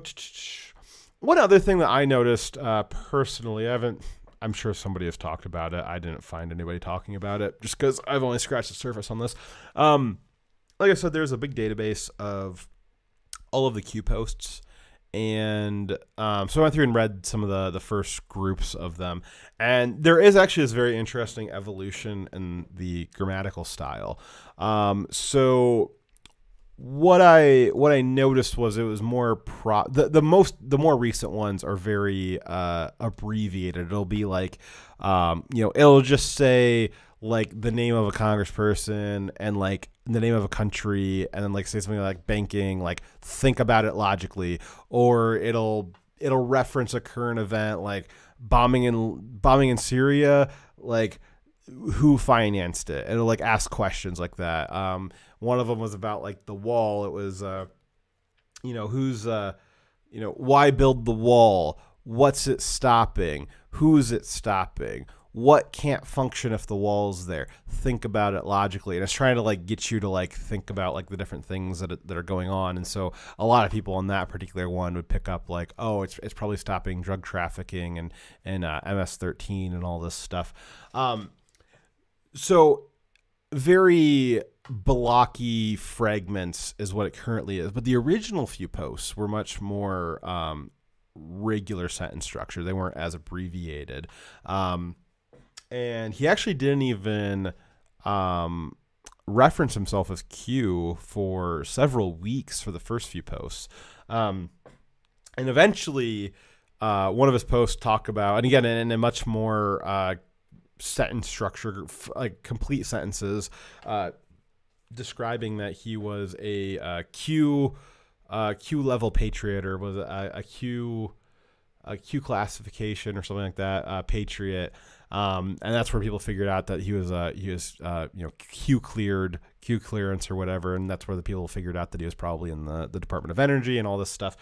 one other thing that I noticed personally, I'm sure somebody has talked about it. I didn't find anybody talking about it just because I've only scratched the surface on this. Like I said, there's a big database of all of the Q posts. And so I went through and read some of the first groups of them. And there is actually this very interesting evolution in the grammatical style. So what I noticed was it was more the more recent ones are very abbreviated. It'll be like it'll just say like the name of a congressperson and like the name of a country, and then like say something like banking, like think about it logically, or it'll reference a current event like bombing in Syria, like who financed it, and it'll like ask questions like that. One of them was about like the wall. It was why build the wall? What's it stopping? Who's it stopping? What can't function if the wall's there? Think about it logically. And it's trying to like get you to like think about like the different things that are going on. And so a lot of people on that particular one would pick up like, oh, it's probably stopping drug trafficking and MS-13 and all this stuff. So very blocky fragments is what it currently is. But the original few posts were much more regular sentence structure. They weren't as abbreviated. And he actually didn't even reference himself as Q for several weeks for the first few posts. And eventually, one of his posts talk about, and again, in a much more sentence structure, like complete sentences, describing that he was a Q level patriot, or was a Q classification or something like that, patriot. And that's where people figured out that he was Q clearance or whatever, and that's where the people figured out that he was probably in the Department of Energy and all this stuff.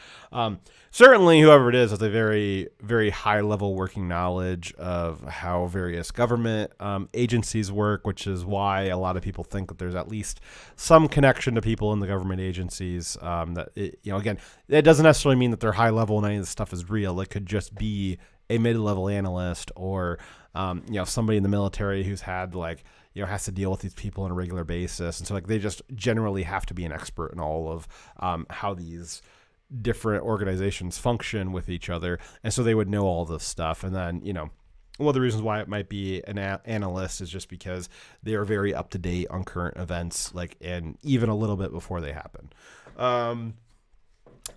Certainly, whoever it is has a very, very high level working knowledge of how various government agencies work, which is why a lot of people think that there's at least some connection to people in the government agencies. Again, it doesn't necessarily mean that they're high level and any of this stuff is real. It could just be a mid-level analyst or somebody in the military who's had has to deal with these people on a regular basis, and so like they just generally have to be an expert in all of how these different organizations function with each other, and so they would know all this stuff. And then one of the reasons why it might be an analyst is just because they are very up to date on current events, and even a little bit before they happen.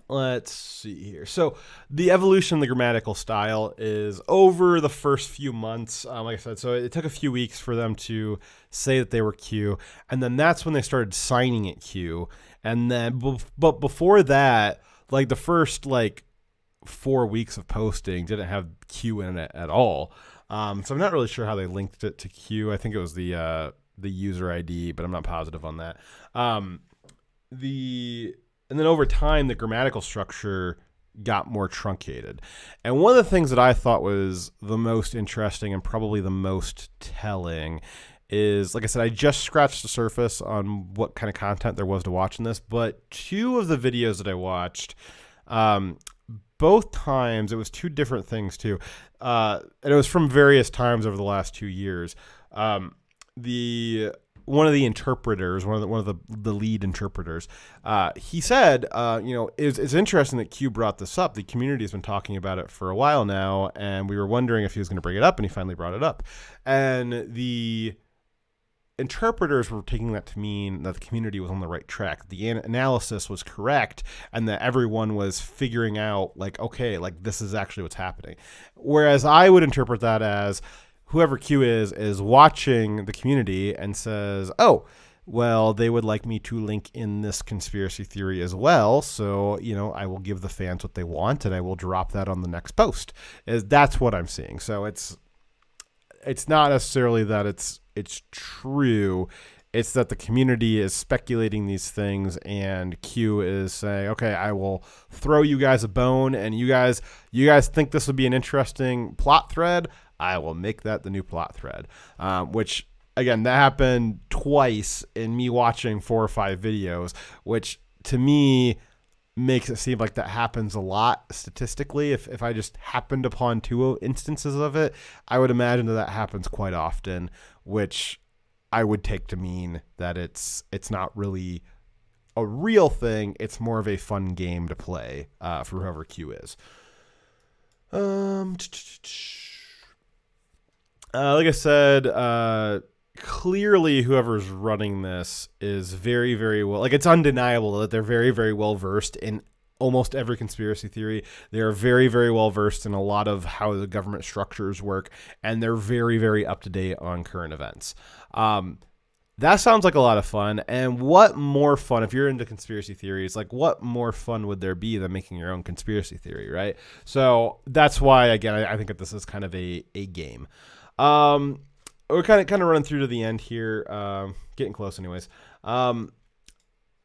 Let's see here. So the evolution of the grammatical style is over the first few months. Like I said, so it took a few weeks for them to say that they were Q. And then that's when they started signing it Q. And then, but before that, like the first 4 weeks of posting didn't have Q in it at all. So I'm not really sure how they linked it to Q. I think it was the user ID, but I'm not positive on that. And then over time, the grammatical structure got more truncated. And one of the things that I thought was the most interesting and probably the most telling is, like I said, I just scratched the surface on what kind of content there was to watch in this, but two of the videos that I watched, both times, it was two different things too. And it was from various times over the last 2 years. One of the interpreters, one of the lead interpreters, he said, it's interesting that Q brought this up. The community has been talking about it for a while now, and we were wondering if he was going to bring it up, and he finally brought it up. And the interpreters were taking that to mean that the community was on the right track. The analysis was correct, and that everyone was figuring out, this is actually what's happening. Whereas I would interpret that as whoever Q is watching the community and says, oh, well, they would like me to link in this conspiracy theory as well. So, I will give the fans what they want, and I will drop that on the next post. That's what I'm seeing. So it's not necessarily that it's true. It's that the community is speculating these things, and Q is saying, okay, I will throw you guys a bone, and you guys think this would be an interesting plot thread. I will make that the new plot thread, which, again, that happened twice in me watching 4 or 5 videos, which to me makes it seem like that happens a lot statistically. If I just happened upon 2 instances of it, I would imagine that happens quite often, which I would take to mean that it's not really a real thing. It's more of a fun game to play for whoever Q is. Like I said, clearly whoever's running this is very, very well, like, it's undeniable that they're very, very well versed in almost every conspiracy theory. They are very, very well versed in a lot of how the government structures work, and they're very, very up to date on current events. That sounds like a lot of fun. And what more fun, if you're into conspiracy theories, like, what more fun would there be than making your own conspiracy theory, right? So that's why, again, I think that this is kind of a game. We're kind of running through to the end here, getting close anyways. I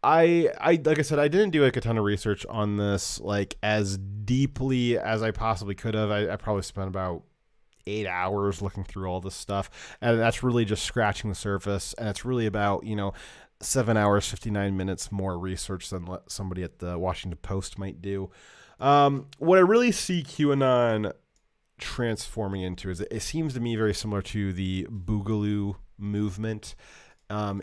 like I said, I didn't do like a ton of research on this, like, as deeply as I possibly could have. I probably spent about 8 hours looking through all this stuff, and that's really just scratching the surface. And it's really about, 7 hours, 59 minutes more research than what somebody at the Washington Post might do. What I really see QAnon transforming into is, it seems to me very similar to the Boogaloo movement,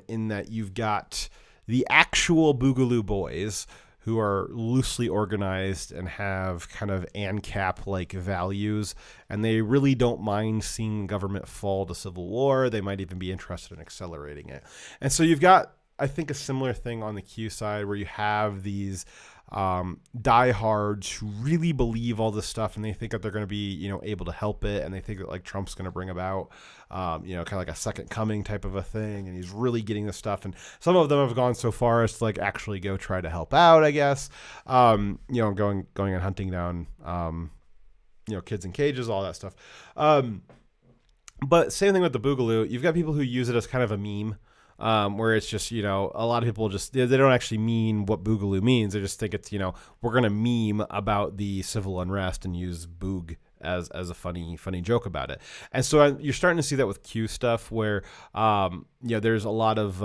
in that you've got the actual Boogaloo boys who are loosely organized and have kind of ANCAP-like values, and they really don't mind seeing government fall to civil war. They might even be interested in accelerating it. And so you've got, I think, a similar thing on the Q side, where you have these diehards who really believe all this stuff, and they think that they're going to be, able to help it, and they think that, like, Trump's going to bring about, kind of like a second coming type of a thing, and he's really getting this stuff. And some of them have gone so far as to, like, actually go try to help out, I guess. Going and hunting down, kids in cages, all that stuff. But same thing with the Boogaloo. You've got people who use it as kind of a meme. Where it's just, a lot of people just, they don't actually mean what Boogaloo means. They just think it's, we're going to meme about the civil unrest and use boog as a funny joke about it. And so you're starting to see that with Q stuff, where, there's a lot of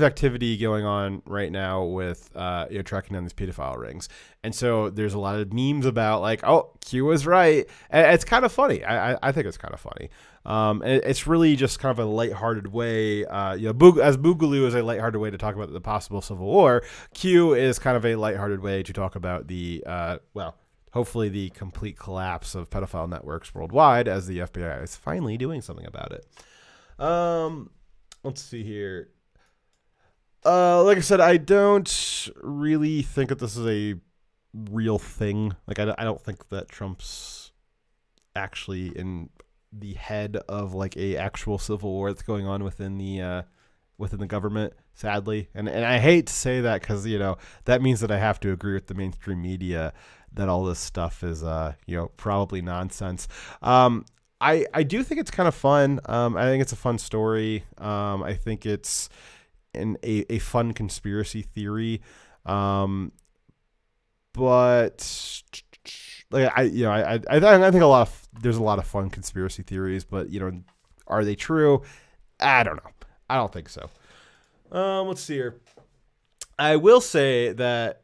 activity going on right now with, tracking down these pedophile rings. And so there's a lot of memes about, like, oh, Q was right. And it's kind of funny. I think it's kind of funny. It's really just kind of a lighthearted way, as Boogaloo is a lighthearted way to talk about the possible civil war, Q is kind of a lighthearted way to talk about the, hopefully the complete collapse of pedophile networks worldwide, as the FBI is finally doing something about it. Let's see here. Like I said, I don't really think that this is a real thing. Like, I don't think that Trump's actually in the head of, like, a actual civil war that's going on within the government, sadly. And I hate to say that, because, that means that I have to agree with the mainstream media that all this stuff is, probably nonsense. I do think it's kind of fun. I think it's a fun story. I think it's a fun conspiracy theory. But like, I think there's a lot of fun conspiracy theories, but, are they true? I don't know. I don't think so. Let's see here. I will say that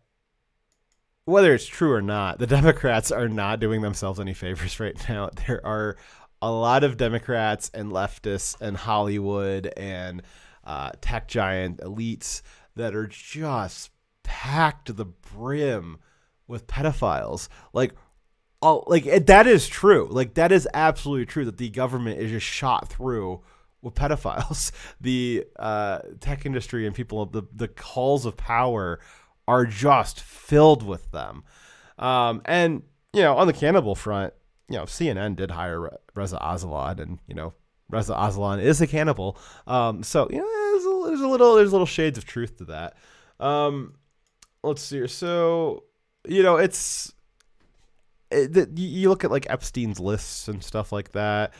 whether it's true or not, the Democrats are not doing themselves any favors right now. There are a lot of Democrats and leftists and Hollywood and tech giant elites that are just packed to the brim with pedophiles. Like, that is true. Like, that is absolutely true, that the government is just shot through with pedophiles. The tech industry and people, the halls of power are just filled with them. And, on the cannibal front, CNN did hire Reza Aslan, and, Reza Aslan is a cannibal. So, there's a little shades of truth to that. Let's see here. So, you look at, like, Epstein's lists and stuff like that.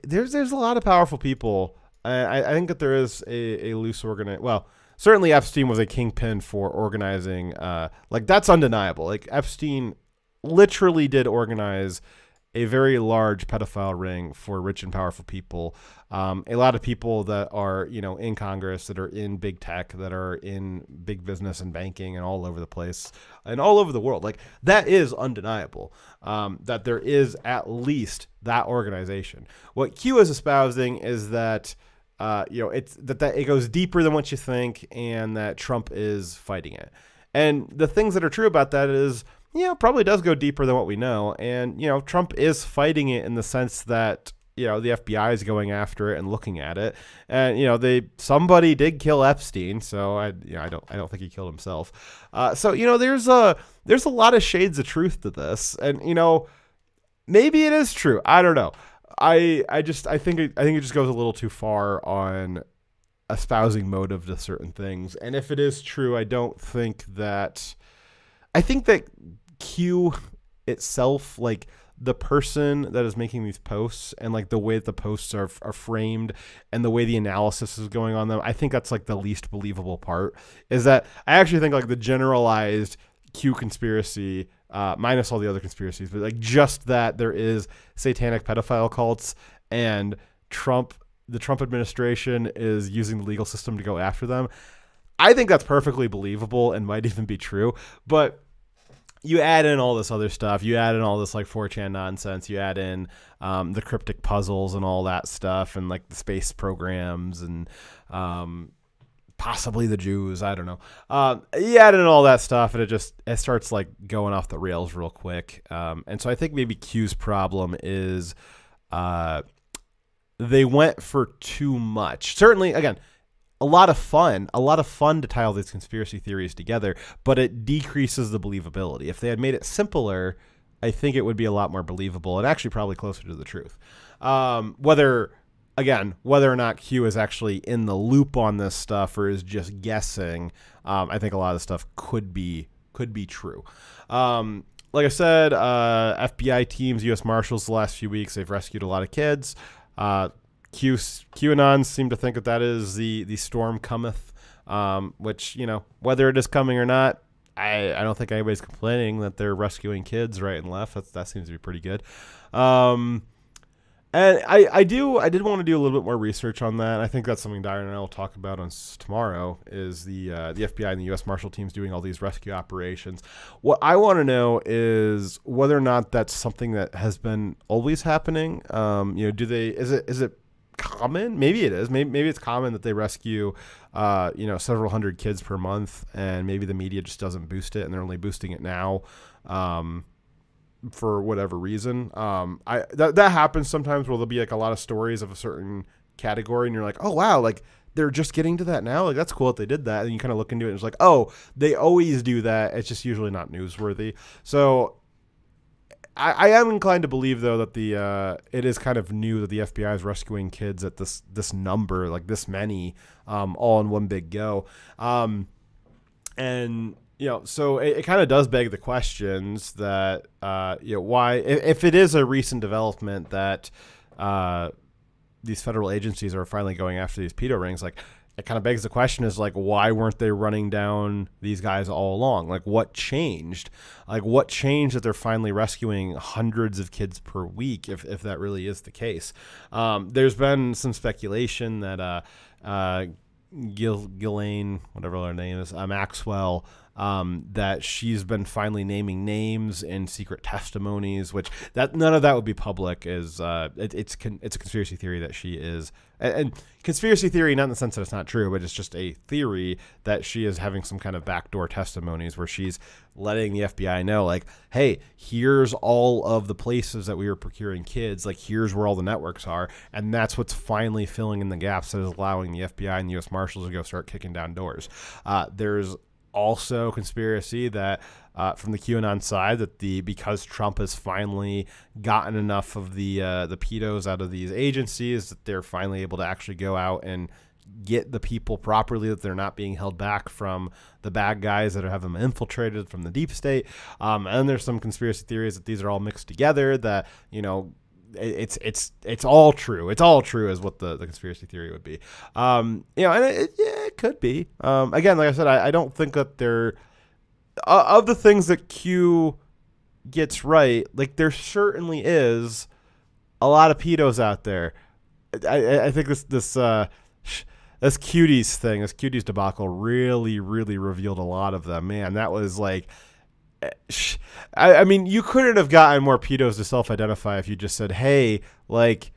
There's a lot of powerful people. I think that there is a loose certainly Epstein was a kingpin for organizing, that's undeniable. Like, Epstein literally did organize a very large pedophile ring for rich and powerful people. A lot of people that are, in Congress, that are in big tech, that are in big business and banking and all over the place and all over the world. Like, that is undeniable, that there is at least that organization. What Q is espousing is that it's that it goes deeper than what you think, and that Trump is fighting it. And the things that are true about that is, it probably does go deeper than what we know. And, Trump is fighting it in the sense that, the FBI is going after it and looking at it. And, somebody did kill Epstein. So I don't think he killed himself. So there's a lot of shades of truth to this. And, maybe it is true. I don't know. I think it just goes a little too far on espousing motive to certain things. And if it is true, I think that Q itself, like the person that is making these posts and like the way that the posts are framed and the way the analysis is going on them, I think that's like the least believable part. Is that I actually think like the generalized Q conspiracy, minus all the other conspiracies, but like just that there is satanic pedophile cults and the Trump administration is using the legal system to go after them. I think that's perfectly believable and might even be true. But you add in all this other stuff. You add in all this like 4chan nonsense. You add in the cryptic puzzles and all that stuff, and like the space programs and possibly the Jews. I don't know. You add in all that stuff, and it starts like going off the rails real quick. And so I think maybe Q's problem is they went for too much. Certainly, again, a lot of fun to tie all these conspiracy theories together, but it decreases the believability. If they had made it simpler, I think it would be a lot more believable and actually probably closer to the truth. Whether or not Q is actually in the loop on this stuff or is just guessing, I think a lot of the stuff could be true. Like I said, FBI teams, U.S. Marshals the last few weeks, they've rescued a lot of kids. QAnon seem to think that is the storm cometh, which, whether it is coming or not, I don't think anybody's complaining that they're rescuing kids right and left. That seems to be pretty good. And I did want to do a little bit more research on that. I think that's something Dyer and I will talk about on tomorrow, is the FBI and the U.S. Marshal teams doing all these rescue operations. What I want to know is whether or not that's something that has been always happening. Is it common? Maybe it is. Maybe it's common that they rescue, several hundred kids per month, and maybe the media just doesn't boost it, and they're only boosting it now, for whatever reason. That happens sometimes where there'll be like a lot of stories of a certain category, and you're like, oh wow, like they're just getting to that now. Like that's cool that they did that, and you kind of look into it, and it's like, oh, they always do that. It's just usually not newsworthy. So I am inclined to believe, though, that it is kind of new that the FBI is rescuing kids at this number, like this many, all in one big go. And, so it kind of does beg the questions that, why, if it is a recent development that these federal agencies are finally going after these pedo rings, like, it kind of begs the question is, like, why weren't they running down these guys all along? Like, what changed? Like, what changed that they're finally rescuing hundreds of kids per week, if that really is the case? There's been some speculation that Ghislaine, whatever her name is, Maxwell, that she's been finally naming names in secret testimonies, which that none of that would be public. It's a conspiracy theory that she is, and conspiracy theory not in the sense that it's not true, but it's just a theory that she is having some kind of backdoor testimonies where she's letting the FBI know, like, hey, here's all of the places that we were procuring kids, like here's where all the networks are, and that's what's finally filling in the gaps that is allowing the FBI and the U.S. Marshals to go start kicking down doors. There's also conspiracy that from the QAnon side that because Trump has finally gotten enough of the pedos out of these agencies, that they're finally able to actually go out and get the people properly, that they're not being held back from the bad guys that have them infiltrated from the deep state. And then there's some conspiracy theories that these are all mixed together, that, it's all true. It's all true is what the conspiracy theory would be. And it could be. Again, like I said, I don't think that they're of the things that Q gets right. Like there certainly is a lot of pedos out there. I think this cuties thing, this cuties debacle really, really revealed a lot of them. Man, that was like, I mean, you couldn't have gotten more pedos to self-identify if you just said, hey, like,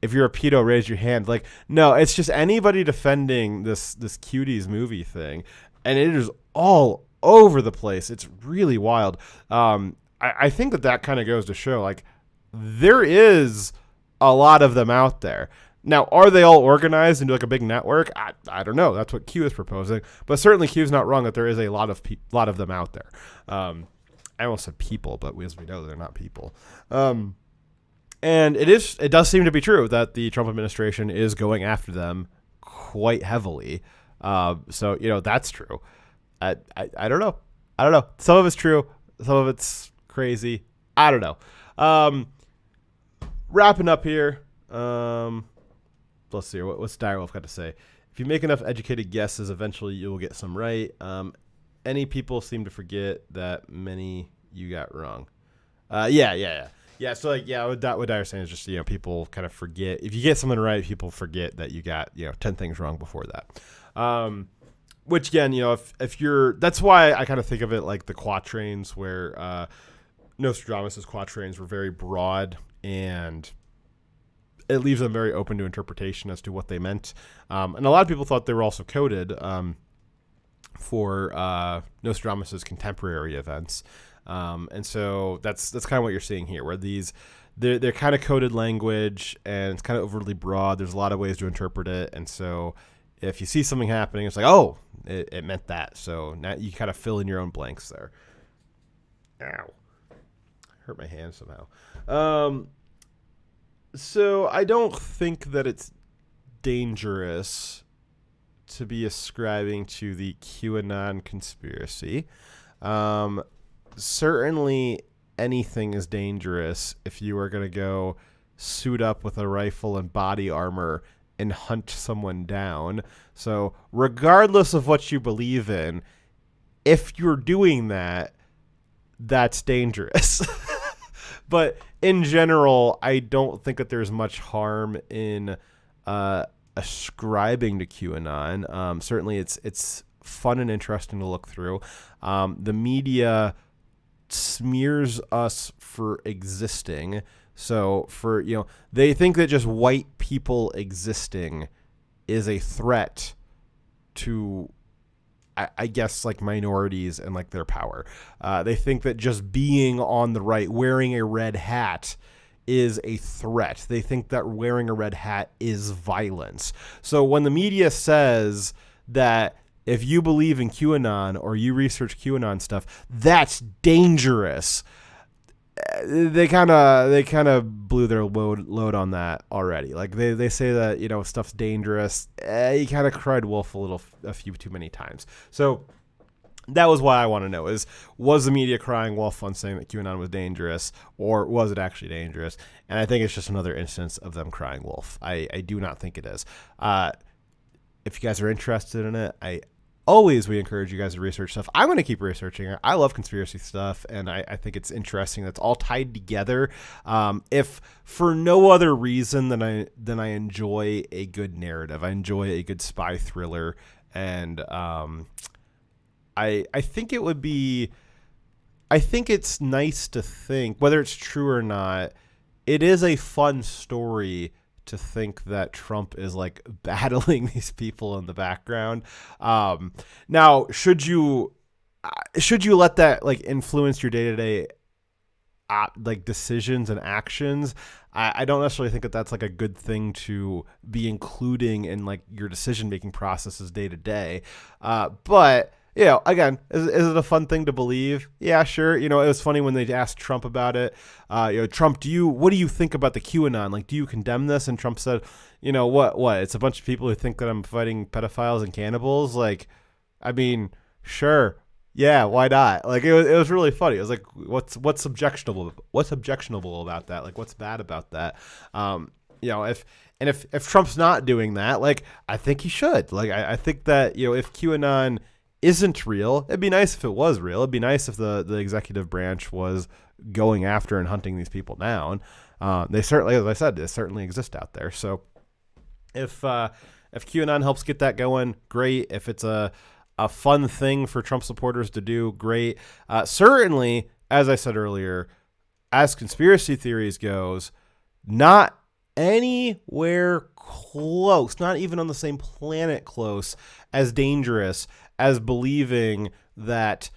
if you're a pedo, raise your hand. Like, no, it's just anybody defending this Cuties movie thing, and it is all over the place. It's really wild. I think that kind of goes to show, like, there is a lot of them out there. Now, are they all organized into like a big network? I don't know. That's what Q is proposing, but certainly Q is not wrong that there is a lot of them out there. I almost said people, but as we know, they're not people. And it does seem to be true that the Trump administration is going after them quite heavily. So that's true. I don't know. Some of it's true. Some of it's crazy. I don't know. Wrapping up here. Let's see. What's Direwolf got to say? If you make enough educated guesses, eventually you will get some right. Any people seem to forget that many you got wrong. Yeah. So what Dyer's saying is just people kind of forget. If you get something right, people forget that you got 10 things wrong before that. Which again, if you're, that's why I kind of think of it like the quatrains, where Nostradamus' quatrains were very broad, and it leaves them very open to interpretation as to what they meant. And a lot of people thought they were also coded for Nostradamus' contemporary events. And so that's kind of what you're seeing here, where they're kind of coded language, and it's kind of overly broad. There's a lot of ways to interpret it. And so if you see something happening, it's like, oh, it meant that. So now you kind of fill in your own blanks there. Ow. Hurt my hand somehow. So I don't think that it's dangerous to be ascribing to the QAnon conspiracy. Certainly anything is dangerous if you are going to go suit up with a rifle and body armor and hunt someone down. So regardless of what you believe in, if you're doing that, that's dangerous. But in general, I don't think that there's much harm in ascribing to QAnon. Certainly it's fun and interesting to look through. The media smears us for existing. So they think that just white people existing is a threat to, I guess, like minorities and like their power. They think that just being on the right, wearing a red hat, is a threat. They think that wearing a red hat is violence. So when the media says that if you believe in QAnon or you research QAnon stuff, that's dangerous, they kind of blew their load on that already. Like they say that stuff's dangerous. You kind of cried wolf a few too many times. So that was why I want to know was the media crying wolf on saying that QAnon was dangerous, or was it actually dangerous? And I think it's just another instance of them crying wolf. I do not think it is. If you guys are interested in it, we encourage you guys to research stuff. I'm going to keep researching it. I love conspiracy stuff, and I think it's interesting. That's all tied together. If for no other reason than I enjoy a good narrative. I enjoy a good spy thriller, and I think it would be. I think it's nice to think, whether it's true or not, it is a fun story to think that Trump is like battling these people in the background. Now, should you let that like influence your day-to-day like decisions and actions? I don't necessarily think that that's like a good thing to be including in like your decision-making processes day to day. But again, is it a fun thing to believe? Yeah, sure. It was funny when they asked Trump about it. Trump, what do you think about the QAnon? Like, do you condemn this? And Trump said, what? It's a bunch of people who think that I'm fighting pedophiles and cannibals. Like, I mean, sure. Yeah, why not? Like, it was really funny. It was like, what's objectionable? What's objectionable about that? Like, what's bad about that? If Trump's not doing that, like, I think he should. Like, I think that, if QAnon isn't real, it'd be nice if it was real. It'd be nice if the executive branch was going after and hunting these people down. They certainly, as I said, they certainly exist out there. So if QAnon helps get that going, great. If it's a fun thing for Trump supporters to do, great. Certainly, as I said earlier, as conspiracy theories goes, not anywhere close, not even on the same planet close, as dangerous as believing that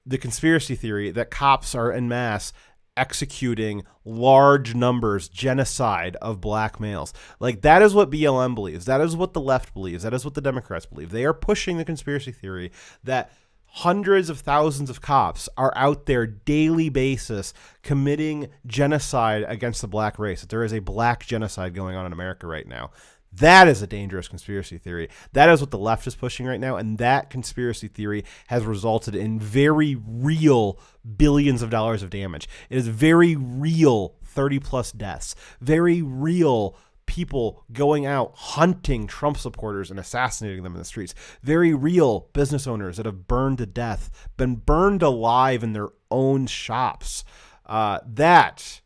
the conspiracy theory that cops are en masse executing large numbers, genocide of black males. Like, that is what BLM believes. That is what the left believes. That is what the Democrats believe. They are pushing the conspiracy theory that hundreds of thousands of cops are out there daily basis committing genocide against the black race. That there is a black genocide going on in America right now. That is a dangerous conspiracy theory. That is what the left is pushing right now, and that conspiracy theory has resulted in very real billions of dollars of damage. It is very real 30-plus deaths, very real people going out hunting Trump supporters and assassinating them in the streets, very real business owners that have burned to death, been burned alive in their own shops. That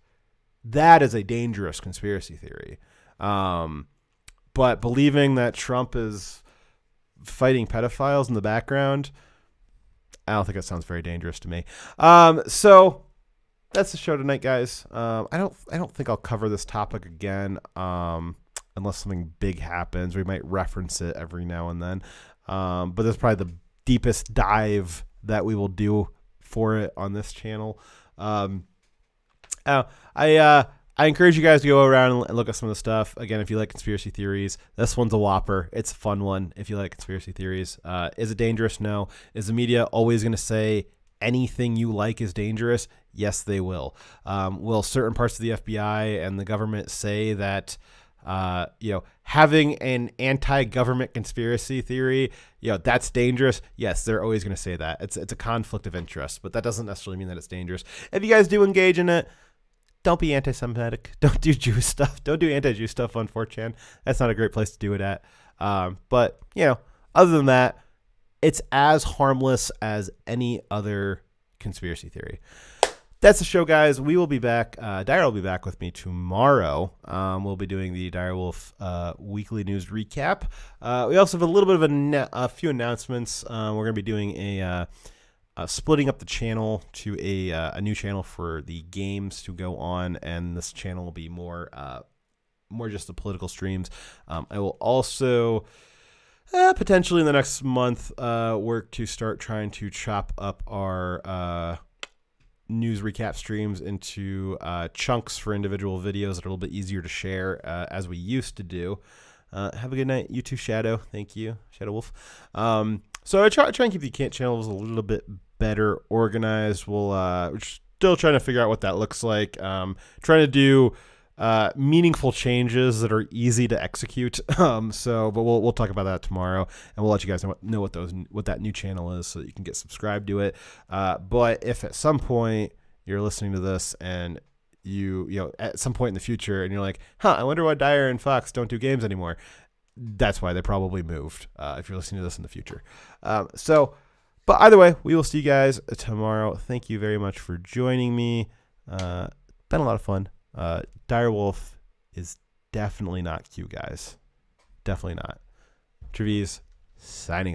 is a dangerous conspiracy theory. But believing that Trump is fighting pedophiles in the background, I don't think that sounds very dangerous to me. So that's the show tonight, guys. I don't think I'll cover this topic again, unless something big happens. We might reference it every now and then. But that's probably the deepest dive that we will do for it on this channel. I encourage you guys to go around and look at some of the stuff. Again, if you like conspiracy theories, this one's a whopper. It's a fun one if you like conspiracy theories. Is it dangerous? No. Is the media always going to say anything you like is dangerous? Yes, they will. Will certain parts of the FBI and the government say that having an anti-government conspiracy theory, that's dangerous? Yes, they're always going to say that. It's a conflict of interest, but that doesn't necessarily mean that it's dangerous. If you guys do engage in it, don't be anti-Semitic. Don't do Jewish stuff. Don't do anti-Jew stuff on 4chan. That's not a great place to do it at. But, other than that, it's as harmless as any other conspiracy theory. That's the show, guys. We will be back. Dyer will be back with me tomorrow. We'll be doing the Direwolf weekly news recap. We also have a little bit of a few announcements. We're going to be doing splitting up the channel to a new channel for the games to go on, and this channel will be more just the political streams. I will also potentially in the next month work to start trying to chop up our news recap streams into chunks for individual videos that are a little bit easier to share as we used to do. Have a good night, you too, Shadow. Thank you, Shadow Wolf. So I try and keep the channels a little bit better organized. We're still trying to figure out what that looks like. Trying to do meaningful changes that are easy to execute. But we'll talk about that tomorrow, and we'll let you guys know what that new channel is, so that you can get subscribed to it. But if at some point you're listening to this and you at some point in the future and you're like, I wonder why Dyer and Fox don't do games anymore, that's why they probably moved. If you're listening to this in the future. But either way, we will see you guys tomorrow. Thank you very much for joining me. Been a lot of fun. Direwolf is definitely not cute, guys. Definitely not. Trevize signing off.